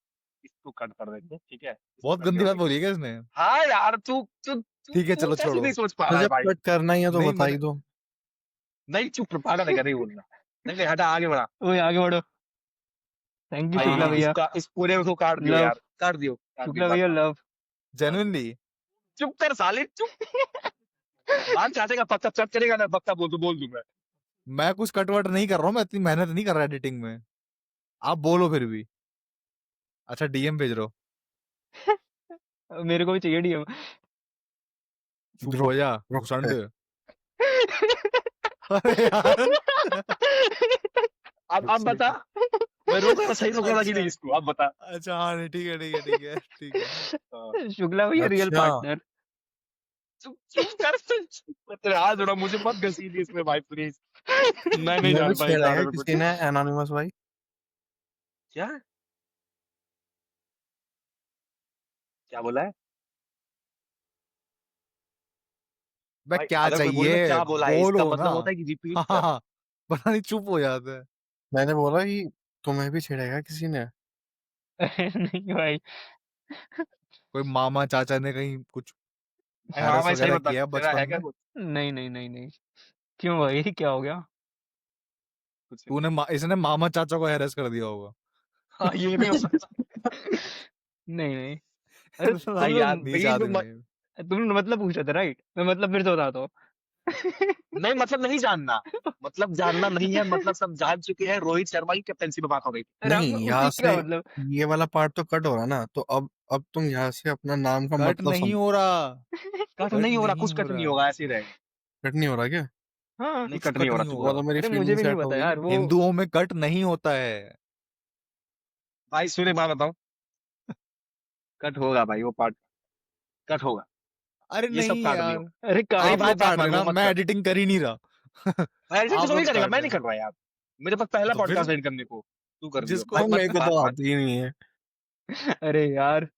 इसको कट कर देते हैं, ठीक है, इसको बहुत कट गंदी कर बात देंगे। बोली है क्या इसने? हाँ यार, तू तू तू ठीक है तू चलो कैसे छोड़ो। नहीं सोच पा तो रहा है जब भाई? कट करना ही है तो नहीं बता मैंने ही दो। नहीं चुप, पागल है, नहीं बोलना। नहीं नहीं, हटा, आगे बढ़ा। ओए आगे बढ़ो। थैंक यू भाई शुक्ला भैया। इसका, इस पूरे को काट दियो लव, यार, काट दियो, काट दियो, शुक्ला बात भैया खत्म, लव। काट दियो। जेन्युइनली चुप कर साले, चुप। बात चाहते का पक्का कट करेगा ना, पक्का बोल दूं मैं। मैं कुछ कट वट नहीं कर रहा हूँ, मैं इतनी मेहनत नहीं कर रहा एडिटिंग में। आप बोलो फिर भी। अच्छा डीएम भेज रहे हो? मेरे को भी चाहिए डीएम। चुप रुक हो जा रुक घुसंड। अरे यार अब बता, मैं रोक रहा, सही रोक रहा कि नहीं अच्छा इसको, अब बता। अच्छा हाँ नहीं ठीक है ठीक है ठीक है ठीक है। हाँ, शुक्ला भैया रियल अच्छा पार्टनर। चुप चुप कर, मैं तेरे हाथ जोड़ा, मुझे मत घसीट इसमें भाई प्लीज, मैं नहीं तुम्हें भी जानता इस छेड़ा है बारे में कुछ। किसी ने एनोनिमस भाई? क्या क्या बोला है मैं भाई? क्या अगर कोई बोले ना चाहिए क्या बोला है, इसका बोलो ना। मतलब होता है कि रिपीट हाँ कर। हाँ पता नहीं चुप हो जाता है। मैंने बोला कि तुम्हें भी छेड़ेगा किसी ने? नहीं भाई। कोई मामा चाचा ने कहीं कुछ हाँ हैरेस भाई, सही वगैरह बता, किया तेरा बचपन है क्या में? कुछ? नहीं नहीं नहीं नहीं। क्यों भाई, क्या हो गया? कुछ नहीं। तूने इसने मामा चाचा को हैरेस कर दिया होगा। हाँ, ये भी हो सकता नहीं नहीं। अरे है। भाई यार, नीच बीच में आदमी है। तुमने मतलब पूछा था राइट, मैं मतलब फिर से बताता हूँ। नहीं, मतलब नहीं जानना, मतलब जानना नहीं है, मतलब सब जान चुके हैं, रोहित शर्मा की कैप्टनसी में बात हो गई थी। अरे नहीं, यहाँ उसी से का मतलब। ये वाला पार्ट तो कट हो रहा ना, तो अब तुम यहाँ से अपना नाम का कट मतलब नहीं समझो। हो रहा। कट कट नहीं हो रहा, नहीं कुछ हो कट नहीं रहा। होगा, ऐसे ही रहेगा। कट नहीं हो रहा क्या? हाँ। नहीं, कुछ कट नहीं कट हो रहा, नहीं चुप होगा। करो। तो मेरी अरे मुझे फीलिंग भी नहीं सेट हो पता गई। यार वो। हिंदुओं में कट नहीं होता है। भाई सुने, मैं बताऊं, कट होगा भाई, वो पार्ट कट होगा, अरे ये सब नहीं काट यार, दियो। अरे नहीं आप काट। भाई, लोग बात काट मान रहे लो, ना, मत मैं कर। एडिटिंग कर ही नहीं रहा। मैं एडिटिंग आप तो नहीं लोग करेगा, काट मैं रहे नहीं हैं। कर रहा यार, मेरे पास पहला तो फिर पॉडकास्ट एडिट करने को, तू कर दियो जिसको भाई, तो मत मेरे को बात तो मान। आती ही नहीं है। अरे यार।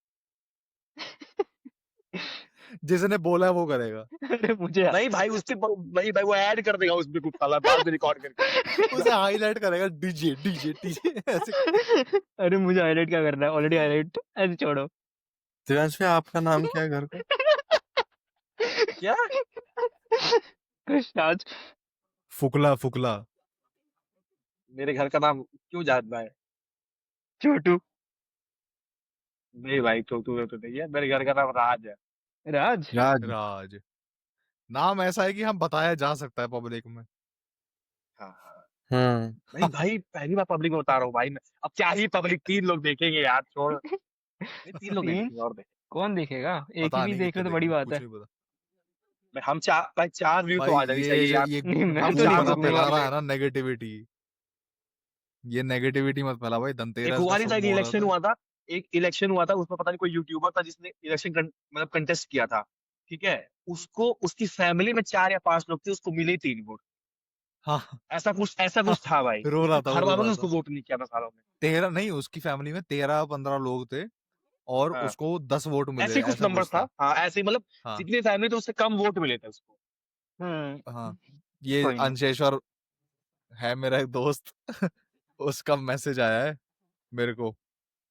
जिसने बोला है वो करेगा। अरे मुझे नहीं भाई, उसके नहीं भाई, वो ऐड कर देगा उसमें कुछ साला, बाद में रिकॉर्ड करके। उसे हाईलाइट करेगा डीजे डीजे डीजे ऐसे। अरे मुझे हाईलाइट क्या करना है, ऑलरेडी हाईलाइट ऐसे छोड़ो। दिव्यांश भाई, आपका नाम क्या है घर का? क्या? कृष्णाज। फुकला फुकला। मेरे घर का नाम क्यों जानना है? छोटू। नहीं भाई, छोटू तो नहीं है, मेरे घर का नाम राज है। राज। राज। राज नाम ऐसा है कि हम बताया जा सकता है पब्लिक में। हाँ हाँ। हम्म। नहीं भाई, पहली बार पब्लिक में बता रहा हूँ भाई मैं, अब क्या ही पब्लिक, 3 लोग देखेंगे यार, छोड़। नहीं, 3 लोग नहीं तीन? देखेंगे, और देखेंगे। कौन देखेगा? एक ही पता भी नहीं देख कितने ले तो बड़ी देखेंगे, बात कुछ है। नहीं पता। हम 4 व्यू तो भाई आ जानी चाहिए यार। ये नहीं मैं हम तो नहीं 4 बंदा बंदे बोलूंगा। फैला रहा वाले है ना नेगेटिविटी, ये नेगेटिविटी मत फैला भाई। एक धनतेरस हुआ का नहीं था, शुभ एक मुहूर्त इलेक्शन है। हुआ था। एक इलेक्शन हुआ था, उसमें पता नहीं कोई यूट्यूबर था जिसने इलेक्शन मतलब कंटेस्ट किया था। ठीक है, उसको उसकी फैमिली में 4 या 5 लोग थे, उसको मिले 3 वोट। हाँ ऐसा हाँ, कुछ था भाई। रो रहा उसके था वो, घर रो वालों ने रहा उसको था। वोट नहीं किया था सालों में। 13 नहीं, उसकी फैमिली में 13-15 लोग थे और हाँ, उसको 10 वोट मिले, ऐसे ही कुछ ऐसा नंबर कुछ था। था। हाँ, ऐसे ही मतलब हाँ जितनी फैमिली थे उससे कम वोट मिले थे उसको। हाँ, ये कोई नहीं। अंशेश्वर है मेरा एक दोस्त उसका मैसेज आया है मेरे को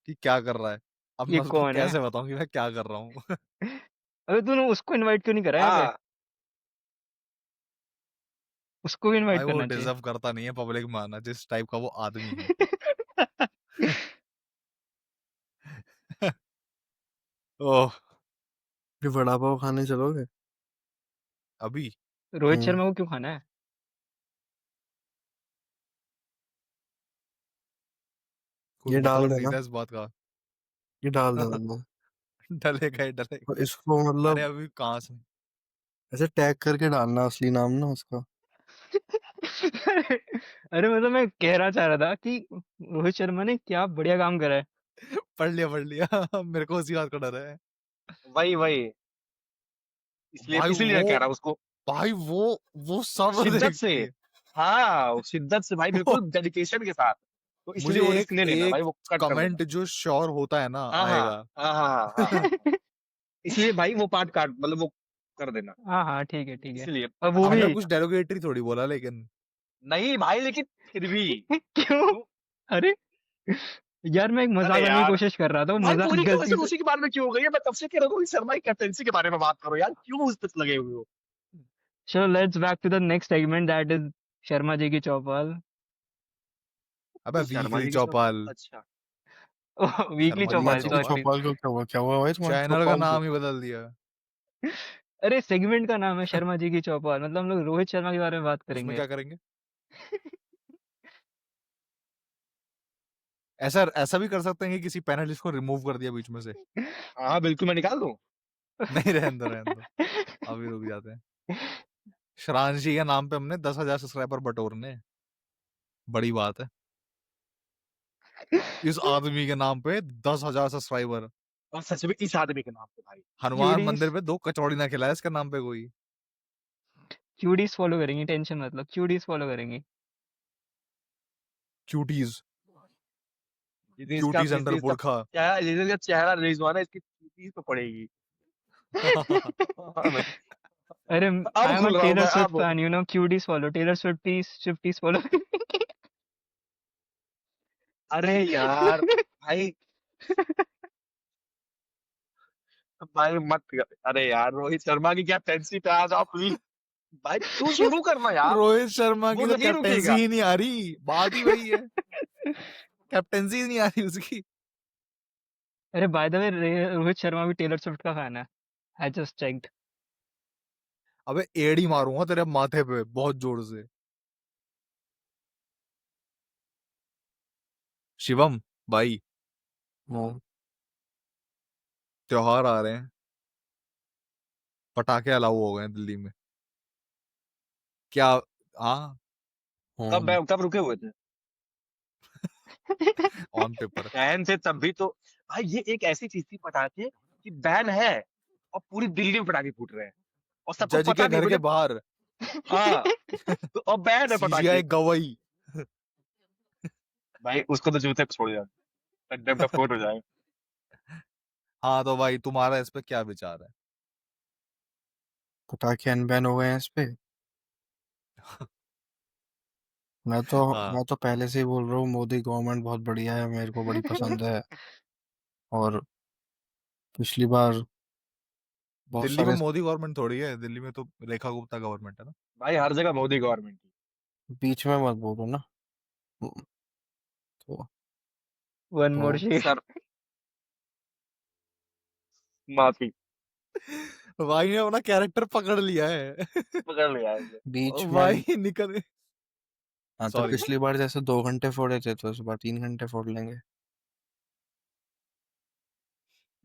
कि क्या कर रहा है। अब ये मैं उसको कौन है? कैसे बताऊं कि मैं क्या कर रहा हूँ। अबे तूने उसको इनवाइट क्यों नहीं करा यहाँ पे? हाँ, उसको भी इनवाइट भाई वो करना चाहिए। डिजर्व करता नहीं है पब्लिक में आना, जिस टाइप का वो आदमी है। ओह, फिर वड़ा पाव खाने चलोगे? अभी रोहित हम्म, शर्मा को क्यों खाना है? कोई ये डाल मतलब नहीं देना, था इस बात का। ये डाल देना वो। डलेगा ही और डलेगा। इसको अरे मतलब अभी कहाँ से। ऐसे टैग करके डालना असली नाम ना उसका। अरे मतलब मैं कह रहा चाह रहा था कि रोहित शर्मा ने क्या बढ़िया काम करा है। पढ़ लिया मेरे को उसी बात का डर है। वही इसलिए भाई इसीलिए वो मैं कह रहा हूँ उसको भाई वो सब शिद्दत से। देखती है। हाँ, शिद्दत से भाई, बिल्कुल डेडिकेशन के साथ। तो इसलिए मुझे वो रिस्क एक ले लेना भाई, एक वो कट कर देना। कमेंट जो श्योर होता है ना हाँ हाँ आएगा। हाँ हाँ हाँ हाँ हाँ हाँ। इसलिए भाई वो पार्ट काट, मतलब वो कर देना। हाँ हाँ ठीक है ठीक है। इसलिए और वो हमने भी कुछ डेरोगेटरी थोड़ी बोला लेकिन। नहीं भाई, लेकिन फिर भी क्यों? तू। अरे यार मैं एक अरे मजाक करने की यार, कोशिश कर रहा था, भाई मजाक पूरी गलती कन्वर्सेशन से। उसी के बारे में क्यों हो गई है? मैं तब से कह रहा हूँ रोहित शर्मा की कैप्टनसी के बारे में बात करो यार, क्यों उस पे लगे हुए हो? चलो let's back to the next segment that is Sharma ji की चौपाल। अबे शर्मा वीकली जी की चौपाल, चौपाल। अच्छा। वीकली शर्मा जी की चौपाल शर्मा जी की चौपाल, सॉरी। चौपाल को क्या हुआ? क्या हुआ भाई तुम्हारे चैनल का चौपाल को? नाम ही बदल दिया। अरे सेगमेंट का नाम है शर्मा जी की चौपाल, मतलब हम लोग रोहित शर्मा के बारे में बात उसमें करेंगे। क्या करेंगे? ऐसा ऐसा भी कर सकते हैं कि किसी पैनलिस्ट को रिमूव कर दिया बीच में से। हाँ बिल्कुल, मैं निकाल दूँ। नहीं, रहने दो अभी रुक जाते हैं। श्रांशी के नाम पे हमने 10,000 सब्सक्राइबर बटोरने हैं। बड़ी बात है। इस आदमी के नाम पे 10,000 सब्सक्राइबर। और सच में इस आदमी के नाम पे भाई। हनुमान क्यूडीज मंदिर पे 2 कचौड़ी ना खिलाए इसके नाम पे कोई। क्यूडीज फॉलो करेंगी, टेंशन मतलब क्यूडीज फॉलो करेंगी। क्यूटीज, जितनी इसका क्यूटीज जितनी अंडर इसका बुरखा। चेहरा, जितनी इसका चेहरा रिलीज हुआ ना, इसकी चीज पे पड़ेगी। हाँ, अरे अब आई एम अ खुल रहा हूँ टेलर मैं, स्विफ्ट अब। Fan, you know, cuties follow Taylor Swifties follow. अरे यार भाई, भाई मत कर। अरे यार, रोहित शर्मा की कैप्टेंसी पे आ जाओ प्लीज। भाई तू शुरू करना यार, रोहित शर्मा वो की तो नहीं कैप्टेंसी रुकेगा। ही नहीं आ रही, बात ही वही है। कैप्टेंसी ही नहीं आ रही उसकी। अरे by the way Rohit Sharma भी टेलर स्विफ्ट का फैन है। I just checked. अबे एड़ी मारूंगा तेरे माथे पे बहुत जोर से। शिवम भाई, हाँ, त्योहार आ रहे हैं, पटाखे अलाउ हो गए हैं दिल्ली में। क्या? हाँ, हाँ। कब रुके हुए थे? On paper. बैन थे तब भी तो। भाई ये एक ऐसी चीज थी, पटाखे कि बैन है और पूरी दिल्ली में पटाखे फूट रहे हैं और सबको जज पता के नहीं घर के बोले। बाहर हाँ, तो अब बैन है पटाखे। सीजीआई गवाही। भाई उसको तो जूते पे छोड़ जाए, अड्डे पे फोट हो जाए। हाँ तो भाई तुम्हारा इस पे क्या विचार है? पटाखे अनबैन हो गए हैं इस पे। हाँ, मैं तो पहले से ही बोल रहा हूँ, मोदी गवर्नमेंट बहुत बढ़िया है, मेरे को बड़ी पसंद है। और पिछली बार बहुत दिल्ली में सारे मोदी गवर्नमेंट थोड़ी है, दिल्ली में तो रेखा गुप्ता गवर्नमेंट है ना। भाई हर जगह मोदी गवर्नमेंट की। बीच में मत बोलो ना। तो वन तो मोर शेर। सर, माफी। भाई ने अपना कैरेक्टर पकड़ लिया है। पकड़ लिया है। बीच में। भाई निकल। हाँ, तो सॉरी। पिछली बार जैसे 2 घंटे फोड़े थे, तो इस बार 3 घंटे फोड़ लेंगे।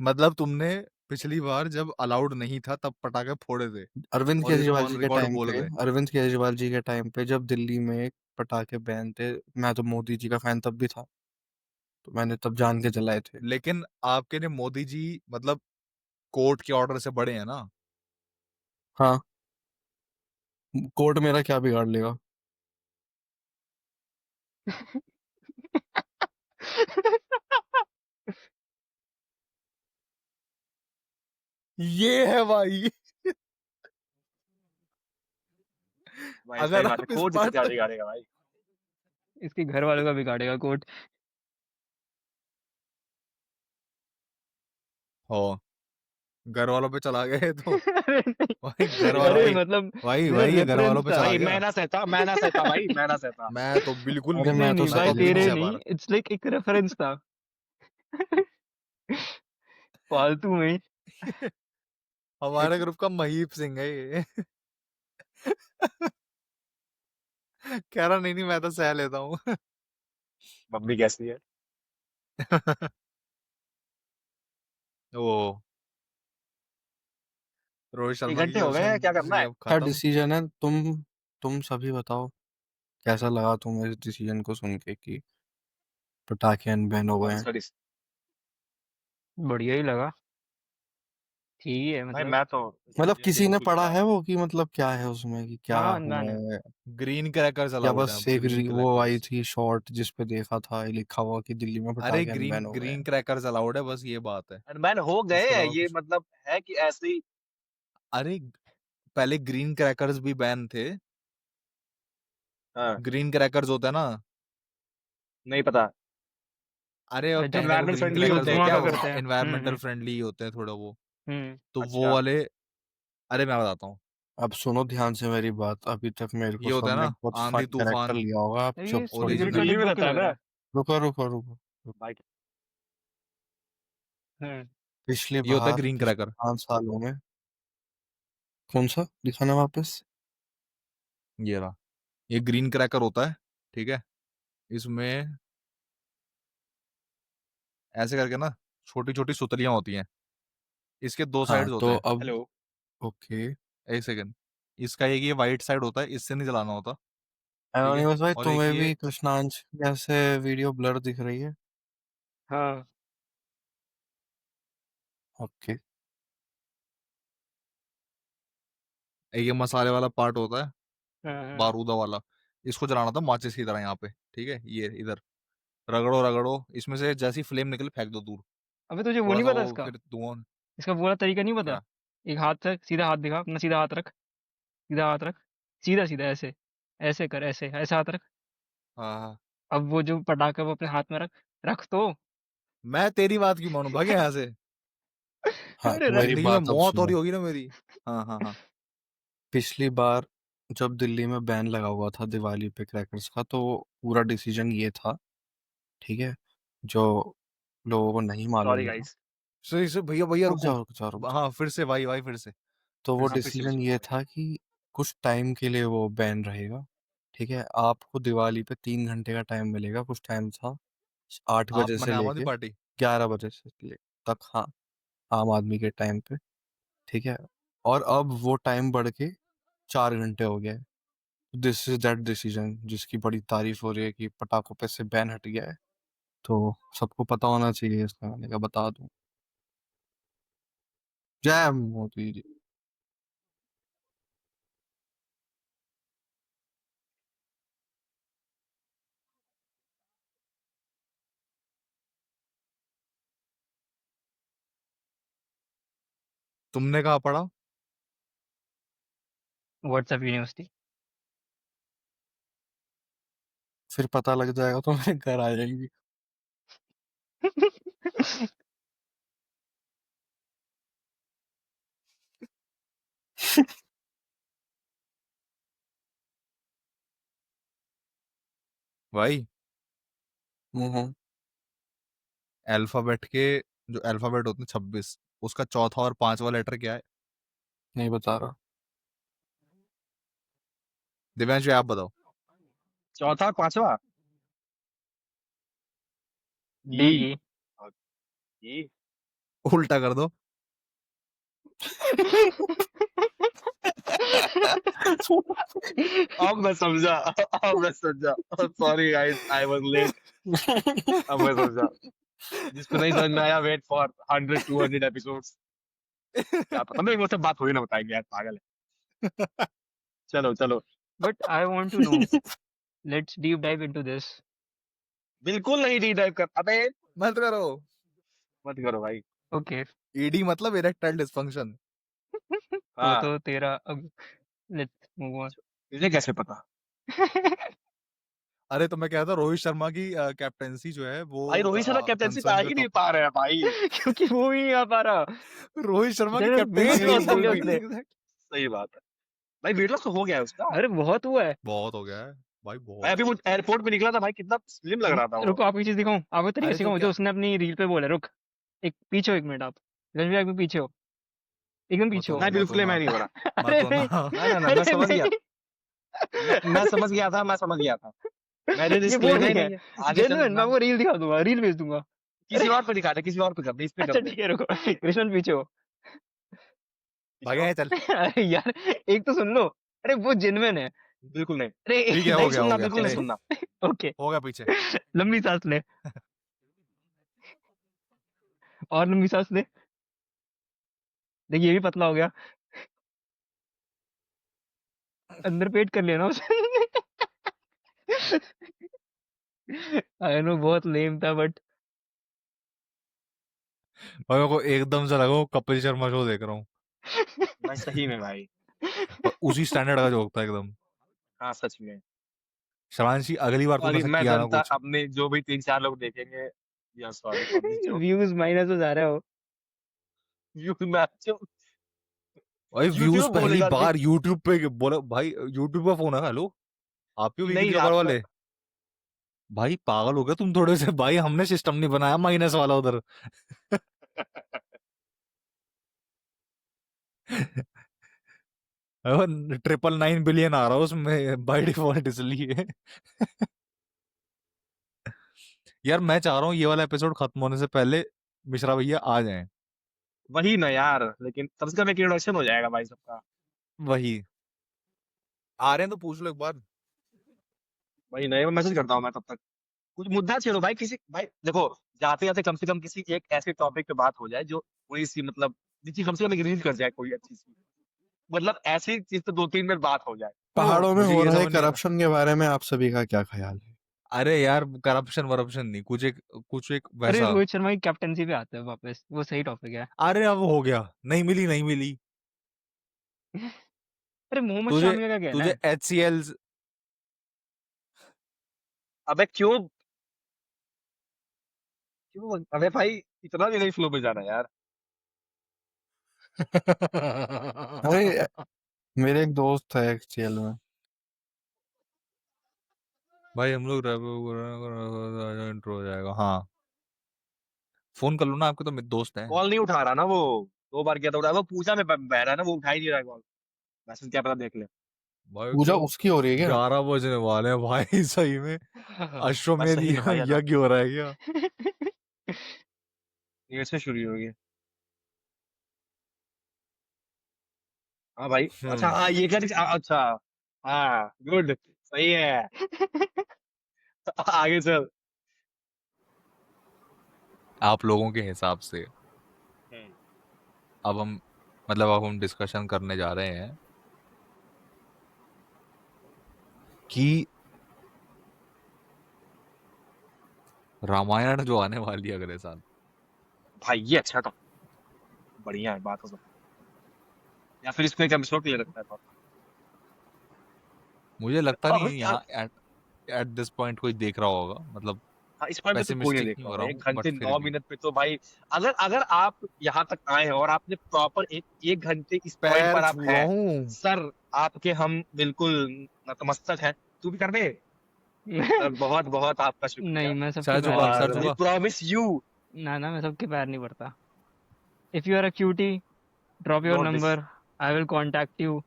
मतलब तुमने पिछली बार जब अलाउड नहीं था तब पटाखे फोड़े थे अरविंद और ये सब केजरीवाल ऑन जी के रिकॉर्ड टाइम बोल पे गए। अरविंद केजरीवाल जी के टाइम पे जब दिल्ली में पटाखे बैन थे, मैं तो मोदी जी का फैन तब भी था, तो मैंने तब जान के जलाए थे। लेकिन आपके लिए मोदी जी मतलब कोर्ट के ऑर्डर से बड़े हैं ना। हाँ, कोर्ट मेरा क्या बिगाड़ लेगा? ये है भाई। भाई सही अगर बात है, आप इस कोर्ट जिसे बार क्या बिगाड़ेगा भाई। इसके घर वालों का बिगाड़ेगा कोर्ट। हो घर वालों पे चला गए तो अरे नहीं, भाई घर वालों अरे पे मतलब भाई मेरा भाई ये घर वालों रेफरेंस पे था। चला भाई गया। मैं ना सहता भाई, मैं ना सहता। मैं तो बिल्कुल अरे भी नहीं मैं तो नहीं मैं भाई, तो सहता अभी भी तेरे नहीं हूँ। सह पा नहीं, रहा। इट्स लाइक एक रेफरेंस था। फालतू में ही। हमारे ग्रुप का महीप सिंह है ये। कह रहा नहीं नहीं मैं तो सह लेता हूँ। मम्मी कैसी है? ओ रोहित 1 शर्मा की घंटे हो गए हैं, क्या करना कैप्टनसी है? अब क्या खत्म। डिसीजन है? तुम सभी बताओ, कैसा लगा तुम्हें इस डिसीजन को सुन के कि पटाखे अनबैन हो गए कौन हैं? सा डिस बढ़िया ही लगा। ठीक ही है भाई मतलब। मैं तो इस मतलब डिसीजन से किसी ने बिल्कुल पढ़ा इनकार है हूँ। वो कि मतलब क्या है उसमें, कि क्या हाँ अनबैन है। है? ग्रीन क्रैकर्स या अलाउड है बस अब एक ग्रीन वो आई क्रैकर्स। थी शॉर्ट जिस पे देखा था लिखा हुआ कि दिल्ली में अरे पटाखे ग्रीन अनबैन हो गए ग्रीन हैं? क्रैकर्स अलाउड है बस ये बात है। अनबैन हो गए इसके हैं, अलावा ये कुछ मतलब है कि ऐसे ही। अरे पहले ग्रीन क्रैकर्स भी बैन थे। हाँ, ग्रीन क्रैकर्स होता है ना। नहीं पता। अरे अब जो कहीं ना को एनवायरनमेंट ग्रीन फ्रेंडली जो क्रैकर्स होते हैं धुआं होते क्या का हैं वो? करते हैं। एनवायरमेंटल फ्रेंडली होते हैं थोड़ा वो। हम्म। तो वो अच्छा। वाले अरे मैं बताता हूँ। अब सुनो ध्यान से मेरी बात, अभी तक मेरे को ये होता है सबने ना बहुत आंधी फन कैरेक्टर तूफान लिया होगा, आप अरे ये चुप थोड़ी सी सिगरेट का ओरिजिनल। दिल्ली में डिब्बा क्यों रहता है लग रहा ना है? रुको रुको रुको। भाई। हम्म। पिछली ये होता है बार ग्रीन पिछले क्रैकर। 5 सालों में कौन सा दिखाना वापस? ये रहा। ये ग्रीन क्रैकर होता है। ठीक है। इसमें ऐसे करके ना छोटी छोटी सुतलियां होती हैं। इसके दो हाँ साइड्स होते तो हैं। अब हेलो। ओके। एक सेकंड। इसका एक ये वाइट साइड होता है इससे नहीं जलाना होता। ठीक है। एनोनिमस भाई, और एक तुम्हें ये भी कृष्णांश जैसे वीडियो ब्लर दिख रही है? हाँ ओके। एक ये मसाले वाला पार्ट होता है हाँ हाँ। बारूदा वाला। इसको जलाना था माचिस की तरह यहाँ पे। ठीक है ये इधर रगड़ो रगड़ो इसमें से जैसी फ्लेम निकले फेंक दो दूर। अबे तुझे वो थोड़ा नहीं सा पता वो इसका? फिर धुआं। इसका पूरा तरीका नहीं पता? क्या। एक हाथ से सीधा हाथ दिखा अपना, सीधा हाथ रख। सीधा हाथ रख। सीधा सीधा ऐसे। ऐसे कर, ऐसे ऐसे हाथ रख। हाँ हाँ। अब वो जो पटाखा वो अपने हाथ में रख। रख तो। मैं तेरी बात क्यों मानू भागे यहाँ से। हाँ अरे तो रख। मेरी जिंदगी में बात अब मौत हो रही सुनो। होगी ना मेरी। हाँ हाँ हाँ। पिछली बार जब दिल्ली में बैन लगा हुआ था दिवाली पे क्रैकर्स का, तो पूरा डिसीजन ये था, ठीक है, जो लोगों को नहीं सॉरी मालूम था। गाइस। सही से भैया भैया रुक रुको। जाओ रुक जाओ रुक जाओ। हाँ फिर से भाई भाई फिर से। तो वो फिर हाँ से फिर से डिसीजन बोलो ये भाई। था कि कुछ टाइम के लिए वो बैन रहेगा, ठीक है। आपको दिवाली पे 3 घंटे का टाइम मिलेगा, कुछ टाइम था, 8 बजे आप से मने आम आदमी लेके पार्टी। 11 बजे से तक, हाँ, आम आदमी के टाइम पे, ठीक है। और अब वो टाइम बढ़ के 4 घंटे हो गया है। दिस इज दैट डिसीजन जिसकी बड़ी तारीफ हो रही है कि पटाखों पे से बैन हट गया है। तो सबको पता होना चाहिए इसका, मैंने कहा बता दूं। जय मोदी जी। तुमने कहाँ पढ़ा। WhatsApp university. फिर पता लग जाएगा तो मेरे घर आ जाएंगी। भाई हम्म। अल्फाबेट के जो अल्फाबेट होते हैं 26 उसका चौथा और पांचवा लेटर क्या है। नहीं बता रहा। दिव्यांश आप बताओ। चौथा पांचवा। D E. ई। और ई। उल्टा कर दो। अब मैं समझा। Sorry guys, I was late. अब मैं समझा। जिसको नहीं समझ में आया, वेट फॉर 100-200 एपिसोड्स। क्या पता, नहीं वो सब बात हुई ना बताएंगे यार, पागल है। चलो। But I want to know. Let's deep dive into this. बिल्कुल नहीं डी डाइव कर, अबे मत करो। मत करो भाई। Okay. ईडी मतलब इरेक्टाइल डिसफंक्शन। वो हाँ, तो तेरा अब let's move on. तुझे कैसे पता? अरे तो मैं कह रहा था रोहित शर्मा की कैप्टेंसी जो है वो भाई रोहित शर्मा कैप्टेंसी पे आ कंसर्न ही का नहीं पा रहे हैं भाई। क्योंकि वो ही नहीं आ पा रहा। रोहित शर्मा की जरा कैप्टेंसी weight loss बोल हो गया रही उसने। है। सही बात है भाई, वेट लॉस तो हो गया है उसका। अरे बहुत हुआ है। बहुत हो गया है भाई, भाई बहुत। अभी वो एयरपोर्ट पे निकला था भाई, कितना स्लिम लग रहा था वो। रुको आपको चीज दिखाऊं, आपको तरीके अरे तो सिखाऊं जो क्या उसने अपनी रील पे बोला। रुक एक पीछे हो, 1 मिनट आप रजनी एक मिनट पीछे हो, एकदम पीछे हो। मत नहीं होना, बिल्कुल मैं नहीं हो रहा। अरे मत नहीं, होना। ना मैं अरे समझ गया। नहीं। मैं समझ गया था मैंने ये रिस्क वो लेना ही नहीं नहीं है है। आगे चल जेन्युइन। मैं मैं वो रील दिखा दूंगा, रील भेज दूंगा। किसी और पे दिखा दे, किसी और पे कर दे, इस पे अच्छा कर दे। ठीक है रुको, कृष्णन पीछे हो। भागे हैं, चल। अरे यार एक तो सुन लो। अरे वो जेन्युइन है। बिल्कुल नहीं। अरे ठीक है, हो नहीं गया, सुनना, हो गया। बिल्कुल नहीं नहीं, सुनना। ओके हो गया पीछे। लंबी सांस ले, और लंबी सांस ले। देखिए ये भी पतला हो गया। अंदर पेट कर लेना उसे। आई नो बहुत लेम था बट भाई मेरे को एकदम से लगा वो कपिल शर्मा शो देख रहा हूँ। मैं सही में भाई। उसी स्टैंडर्ड का जोक था एकदम। हाँ सच में। शरांशी अगली बार तूने सॉरी, ऐसा मैं किया ना जनता कुछ। अपने जो भी 3-4 लोग देखेंगे, या sorry for this joke. Views minus हो जा रहा हो। यू मैच भाई व्यूज यूट्यूब पहली बोलेगा बार यूट्यूब पे बोला भाई, यूट्यूब का फोन है। हेलो, आप क्यों वीकली नहीं चौपाल आपका। वाले? भाई पागल हो गए तुम थोड़े से। भाई हमने सिस्टम नहीं बनाया माइनस वाला उधर। 999 बिलियन आ रहा है उसमें बाय डिफॉल्ट, इसलिए। यार मैं चाह रहा हूँ ये वाला एपिसोड खत्म होने से पहले मिश्रा भैया आ जाएं। वही ना यार, लेकिन कम से कम एक इंट्रोडक्शन हो जाएगा भाई सबका। वही आ रहे हैं तो पूछ लो एक बार। वही नहीं, मैं मैसेज करता हूँ मैं तब तक। कुछ मुद्दा छेड़ो भाई, किसी भाई देखो, जाते जाते कम से कम किसी एक ऐसे टॉपिक पे बात हो जाए जो थोड़ी सी मतलब जिसकी कम से कम एक रील कर जाए कोई अच्छी सी। मतलब ऐसी चीज तो 2-3 मिनट बात हो जाए। पहाड़ों में मुझे हो ये रहे समझ नहीं आ रहा। करप्शन के बारे में आप सभी का क्या ख्याल है? अरे यार करप्शन वरप्शन नहीं, कुछ एक अरे वैसा। रोहित शर्मा की कैप्टनसी पे आते हैं वापस, वो सही टॉपिक है। अरे अब हो गया, नहीं मिली नहीं मिली। अरे मोहम्मद तुझे शामी का क्या कहना तुझे है? HCL अबे क्यों क्यों अबे भाई, इतना भी नहीं फ्लो में जाना यार। अरे मेरे एक दोस्त है एक्चुअल में। भाई हम लोग इंट्रो हो जाएगा। हाँ फोन कर लो ना, आपके तो मेरे दोस्त हैं। कॉल नहीं उठा रहा ना वो। 2 बार किया था उठा, वो पूजा में बह रहा है ना, वो उठा ही नहीं रहा कॉल। मैसेज क्या पता देख ले। भाई पूजा क्यों उसकी हो रही है क्या? 11 बजने वाले हैं भाई। सही में मैं अश्वमेध सही में भाई ऐसा यज्ञ हो रहा है क्या? ये से शुरू होगी। हाँ भाई, अच्छा हाँ ये कर, अच्छा हाँ गुड, सही है। आगे चल। आप लोगों के हिसाब से अब हम डिस्कशन करने जा रहे हैं कि रामायण जो आने वाली है अगले साल। भाई ये अच्छा था, बढ़िया है बात हो सकती है। या फिर इसको एक एपिसोड के लिए रखता है तो। मुझे लगता और नहीं है यहाँ एट दिस पॉइंट कोई देख रहा होगा, मतलब हाँ, इस पॉइंट पे तो कोई नहीं पेसिमिस्टिक देख नहीं रहा हो होगा। रहा 1 हूँ, घंटे बट फिर 9 भी मिनट पे तो भाई, अगर अगर आप यहाँ तक आए हैं और आपने प्रॉपर एक घंटे इस पॉइंट पैर पर आप छू रहा हैं, हूँ। सर आपके हम बिल्कुल नतमस्तक हैं। तू भी कर दे। सर बहुत बहुत आपका शुक्रिया। नहीं मैं सबके सर पैर झुका, नहीं सर और वी झुका। पड़ता। प्रॉमिस यू ना ना मैं सबके पैर नहीं पड़ता। If you are a cutie drop your note this. Number, I will contact you.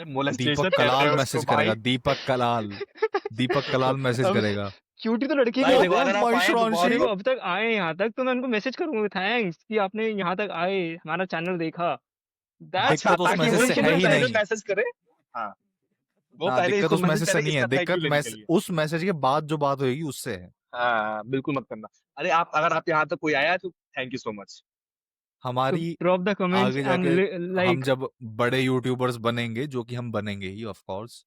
Molestation Deepak कहते हैं कलाल उसको मैसेज करेगा, भाई। दीपक कलाल मैसेज अब करेगा। क्यूटी तो लड़की भाई की देखो होती है। अगर आप माय आए तो बहुत और श्रांशी वो अब तक आए यहाँ तक तो मैं उनको मैसेज करूंगा थैंक्स कि आपने यहाँ तक आए, हमारा चैनल देखा। दैट्स अच्छा दिक्कत उस ताकि मैसेज वो से अप्रिशिएबल है इसको ही पहले नहीं। मैसेज करे। हाँ वो हाँ, पहले दिक्कत इसको उस मैसेज मैसेज से करे नहीं है, इसका थैंक यू दिक्कत लेने के लिए। उस मैसेज के बाद जो बात होगी उससे है। हाँ बिल्कुल मत करना। अरे आप अगर आप यहाँ तक कोई आया तो थैंक यू सो मच। तो हमारी ड्रॉप द कमेंट्स आगे एंड जाके हम लाइक। जब बड़े यूट्यूबर्स बनेंगे, जो कि हम बनेंगे ही ऑफ कोर्स,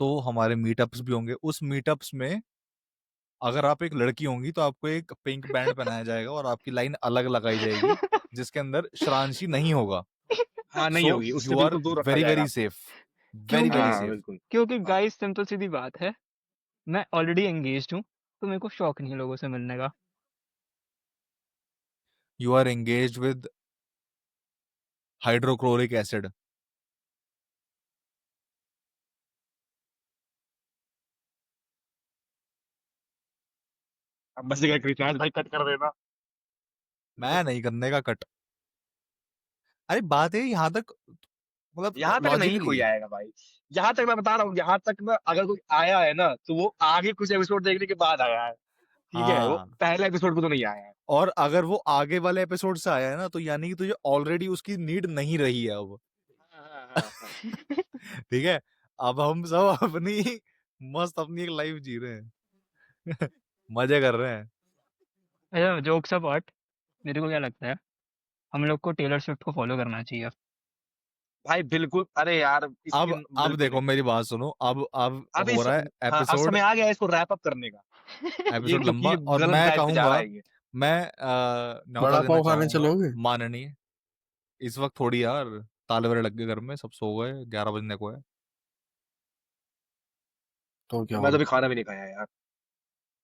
तो हमारे मीटअप्स भी होंगे। उस मीटअप्स में अगर आप एक लड़की होंगी तो आपको एक पिंक बैंड पहनाया जाएगा और आपकी लाइन अलग लगाई जाएगी, जिसके अंदर श्रांशी नहीं होगा। हाँ नहीं सो होगी, उससे यू आर बिल्कुल दूर रखा वेरी जाएगा वेरी आपको। सेफ, वेरी क्योंकि वेरी हाँ सेफ। बिल्कुल। क्योंकि हाँ गाइस सिंपल सीधी बात है, मैं ऑलरेडी एंगेज्ड हूँ, तो मेरे को शौक नहीं है लोगों से मिलने का। You are engaged with hydrochloric acid. अब बस जगह कृष्णाज भाई कट कर देना। मैं नहीं करने का कट। अरे बात है यहाँ तक, मतलब यहाँ तक नहीं लॉजिकली। कोई आएगा भाई। यहाँ तक मैं बता रहा हूँ, यहाँ तक ना अगर कोई आया है ना तो वो आगे कुछ एपिसोड देखने के बाद आया है। ठीक है, वो हाँ, पहले एपिसोड को तो नहीं आया है। और अगर वो आगे वाले एपिसोड से आया है ना, तो यानी कि तुझे ऑलरेडी उसकी नीड नहीं रही है अब। हाँ हाँ हाँ हाँ। ठीक है, अब हम सब अपनी मस्त अपनी एक लाइफ जी रहे हैं। मजे कर रहे हैं। अच्छा, जोक्स अपार्ट, मेरे को क्या लगता है, हम लोग को टेलर स्विफ्ट को फॉलो करना चाहिए। भाई बिल्कुल, अरे यार इसकी अब बिल्कुल देखो नहीं। मेरी बात सुनो, अब अब हो इस रहा है हाँ अब एपिसोड, समय आ गया है इसको रैप अप करने का। ये एपिसोड क्योंकि लंबा, ये और गलत मैं टाइप पे जा रहा कहूंगा, है ये। मैं न्योता बड़ा देना पाव खाने चाहूंगा चलोगे? माननीय। इस वक्त थोड़ी यार ताले वाले लग गए घर में, सब सो गए, 11 बजने को है। तो क्या मैं तो हुआ? अभी खाना भी नहीं खाया यार।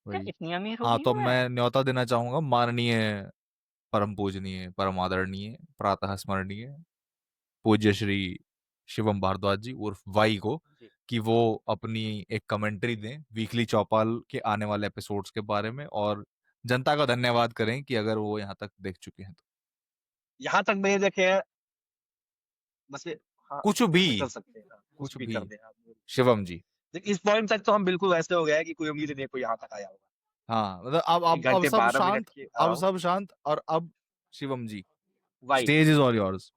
क्या वही। इतनी अमीर हो हाँ, गई तो हूँ मैं? मैं न्योता देना चाहूंगा माननीय, परम पूजनीय, परम आदरणीय, प्रातः स्मरणीय पूज्य श्री शिवम भारद्वाज जी उर्फ वाई को, जी कि वो अपनी एक कमेंट्री दें वीकली चौपाल के आने वाले एपिसोड्स के बारे में, और जनता का धन्यवाद करें कि अगर वो यहाँ तक देख चुके हैं तो। यहाँ तक मैंने देखे हैं बस हाँ कुछ भी, ऐसा कर सकते हैं, हाँ, कुछ कुछ भी भी, कर दे आप। शिवम जी। लेकिन इस पॉइंट तक तो हम बिल्कुल वैसे हो गया है कि कोई उम्मीद नहीं है कोई यहाँ तक आया होगा। हाँ, मतलब एक अब घंटे सब 12 मिनट शांत, की आ रहा अब हूँ। सब शांत, और अब Shivam ji, why stage is all yours.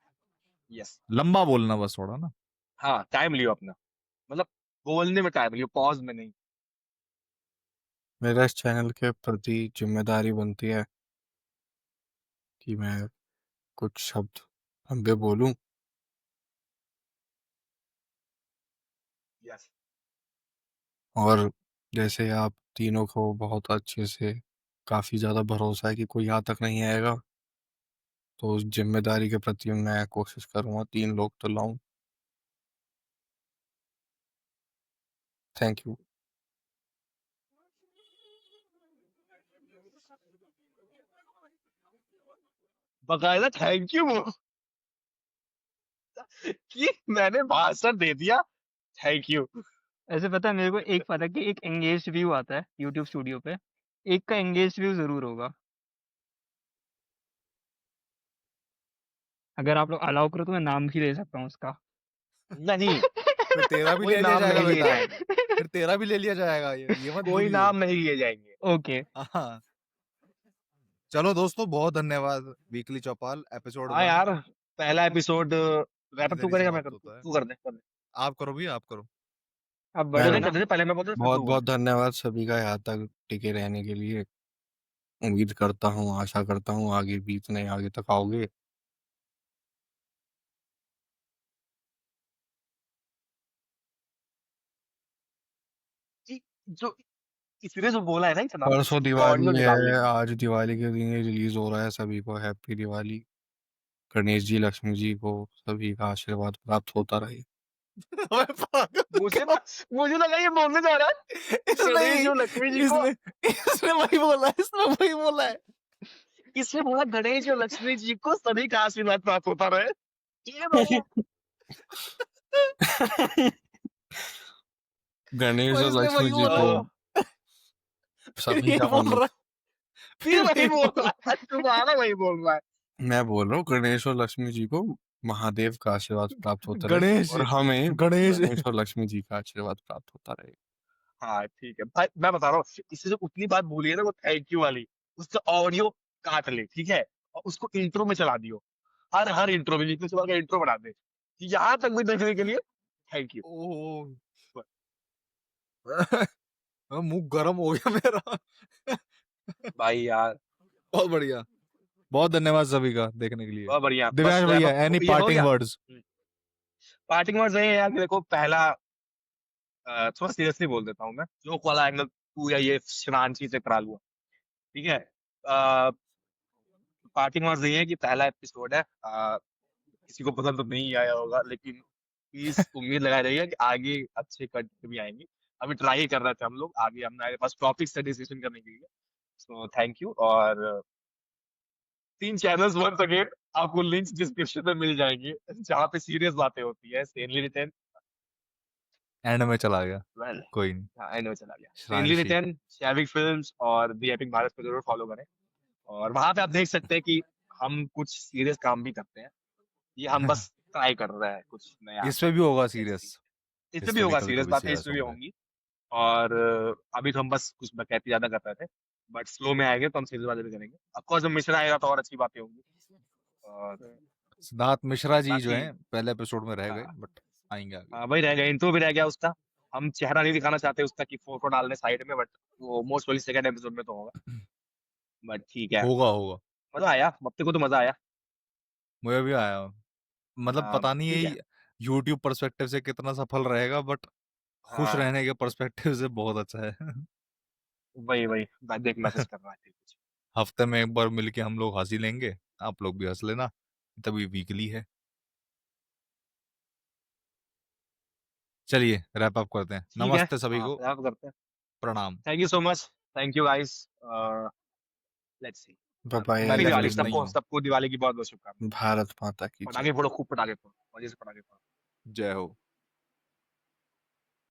Yes. लंबा बोलना बस थोड़ा ना। हाँ टाइम लियो अपना, मतलब बोलने में टाइम लियो, पॉज में नहीं। मेरा इस चैनल के प्रति जिम्मेदारी बनती है कि मैं कुछ शब्द लंबे बोलूं, यस और जैसे आप तीनों को बहुत अच्छे से काफी ज्यादा भरोसा है कि कोई यहाँ तक नहीं आएगा, तो उस जिम्मेदारी के प्रति मैं कोशिश करूंगा 3 लोग तो लाऊं। Thank you. बकायदा थैंक यू कि मैंने भाषण दे दिया, थैंक यू। ऐसे पता है मेरे को, एक पता है कि एक एंगेज्ड व्यू आता है यूट्यूब स्टूडियो पे, एक का एंगेज्ड व्यू जरूर होगा। अगर आप लोग अलाउ करो तो मैं नाम भी ले सकता हूँ उसका। नहीं फिर तेरा भी कोई ले लिया नाम जाएगा नहीं लिए बेटा, जाएंगे, फिर तेरा भी ले लिया जाएगा, ये मत कोई भूलियो। नाम नहीं लिए जाएंगे। ओके। हाँ, चलो दोस्तों, बहुत धन्यवाद। वीकली चौपाल एपिसोड हाँ 1 यार पहला एपिसोड रैप अप इधर तू ही करेगा, मैं समाप्त कर होता है। तू कर दे कर दे। आप करो भी, आप करो। अब मैं बड़े हो नहीं ना। कर दे, पहले मैं बोलता फिर बहुत तू बहुत बोल। धन्यवाद सभी का यहाँ तक टिके रहने के लिए। उम्मीद करता हूँ, आशा करता हूँ आगे भी इतने आगे तक आओगे। कि जो इसने जो बोला है ना इतना, परसों इसका ऑडियो दिवाली निकाल है, लेंगे। आज दिवाली के दिन ये रिलीज हो रहा है। सभी को हैप्पी दिवाली। गणेश जी लक्ष्मी जी को सभी का आशीर्वाद प्राप्त होता रहे। अबे पागल मुझे कौन? मुझे लगा ये बोलने जा रहा है इसने गणेश ही, जो लक्ष्मी जी को। इसने इसने वही बोला है, इसने वही बोला है। इसने बोला गणेश और लक्ष्मी जी को सभी का आशीर्वाद प्राप्त होता रहे, ये बोला। गणेश और और इसने लक्ष्मी वही जी बोला को है, ओ, फिर सभी ये का बोल रहा है, फिर फिर वही ये बोल बोल रहा है, तुम्हारा वही बोल रहा है। मैं बोल रहा हूँ गणेश और लक्ष्मी जी को महादेव का आशीर्वाद प्राप्त होता रहे, गणेश, और हमें गणेश। गणेश और लक्ष्मी जी का आशीर्वाद प्राप्त होता रहे। हाँ, ठीक है। भाई मैं बता रहा हूँ, इससे जो उतनी बात बोली है ना वो थैंक यू वाली, उसका ऑडियो काट ले, ठीक है? और उसको इंट्रो में चला दियो। हर इंट्रो में वीकली चौपाल का इंट्रो बना दे। यहाँ तक भी देखने के लिए थैंक यू। ओह! मुँह गरम हो गया मेरा। भाई यार, बहुत बढ़िया। बहुत धन्यवाद सभी का देखने के लिए। बहुत बढ़िया। बस दिव्यांश रैप भैया अप एनी ये हो पार्टिंग गया? वर्ड्स? पार्टिंग वर्ड्स यही है यार कि देखो पहला थोड़ा सीरियसली बोल देता हूँ मैं। जोक वाला एंगल तू या ये शिवांशी से करा लूँ, ठीक है? पार्टिंग वर्ड्स यही है कि पहला एपिसोड है। किसी को पसंद तो नहीं आया होगा, लेकिन प्लीज उम्मीद लगाई रही है कि आगे अच्छे कंटेंट भी आएंगे। अभी ट्राई कर रहे थे हम लोग, आगे हमारे पास टॉपिक्स है डिस्कशन करने के लिए। So thank you. और 3 चैनल्स वंस अगेन आपको लिंक्स डिस्क्रिप्शन में मिल जाएंगे, जहाँ पे सीरियस बातें होती है। सेनली रिटेन, एंड में चला गया। वेल कोई नहीं। हाँ एंड में चला गया। सेनली श्रांशी। रिटेन, शैविक फिल्म्स और द एपिक भारत को जरूर फॉलो करें। और वहां पे आप देख सकते हैं कि हम कुछ सीरियस काम भी करते हैं। ये हम बस ट्राई कर रहे हैं कुछ नया। इस पे भी होगा Let's सीरियस। see. इसमें भी होगा हिस्टोरिकल सीरियस पे भी बातें, सीरियस इसमें भी होंगे। होंगी। और अभी तो हम बस कुछ बकैती ज्यादा कर रहे थे, बट स्लो में आएंगे तो हम सीरियस बातें भी करेंगे। ऑफकोर्स जब मिश्रा आएगा तो और अच्छी बातें होंगी। और सिद्धार्थ मिश्रा जी जो बाकी हैं पहले एपिसोड में रह गए, हाँ बट आएंगे आगे। हाँ, वही रह गया, इंट्रो भी रह गया उसका। हम चेहरा नहीं दिखाना चाहते उसका कि फोटो डालने साइड में, बट वो मोस्ट वाली सेकंड एपिसोड में तो होगा। बट ठीक है, होगा होगा। मजा आया, बप्पे को तो मजा आया। मुझे भी आया। मतलब पता नहीं ठीक है। ये यूट्यूब पर्सपेक्टिव से कितना सफल रहेगा, बट खुश हाँ रहने के पर्सपेक्टिव से बहुत अच्छा है। वही वही मैं देख मैसेज कर रहा था कुछ। हफ्ते में एक बार मिलके हम लोग हंसी लेंगे, आप लोग भी हंस लेना, तभी वीकली है। चलिए रैप अप करते हैं। ठीक है, नमस्ते सभी हाँ को। प्रयास करते हैं। प्रणाम। Thank you so much. Thank you guys. Let's see. Bye bye, happy let's Diwali meet सबको, नहीं। सबको दिवाली की बहुत बहुत शुभकामनाएं। भारत माता की जय। पटाखे फोड़ो, खूब पटाखे फोड़ो, मजे से पटाखे फोड़ो। जय हो।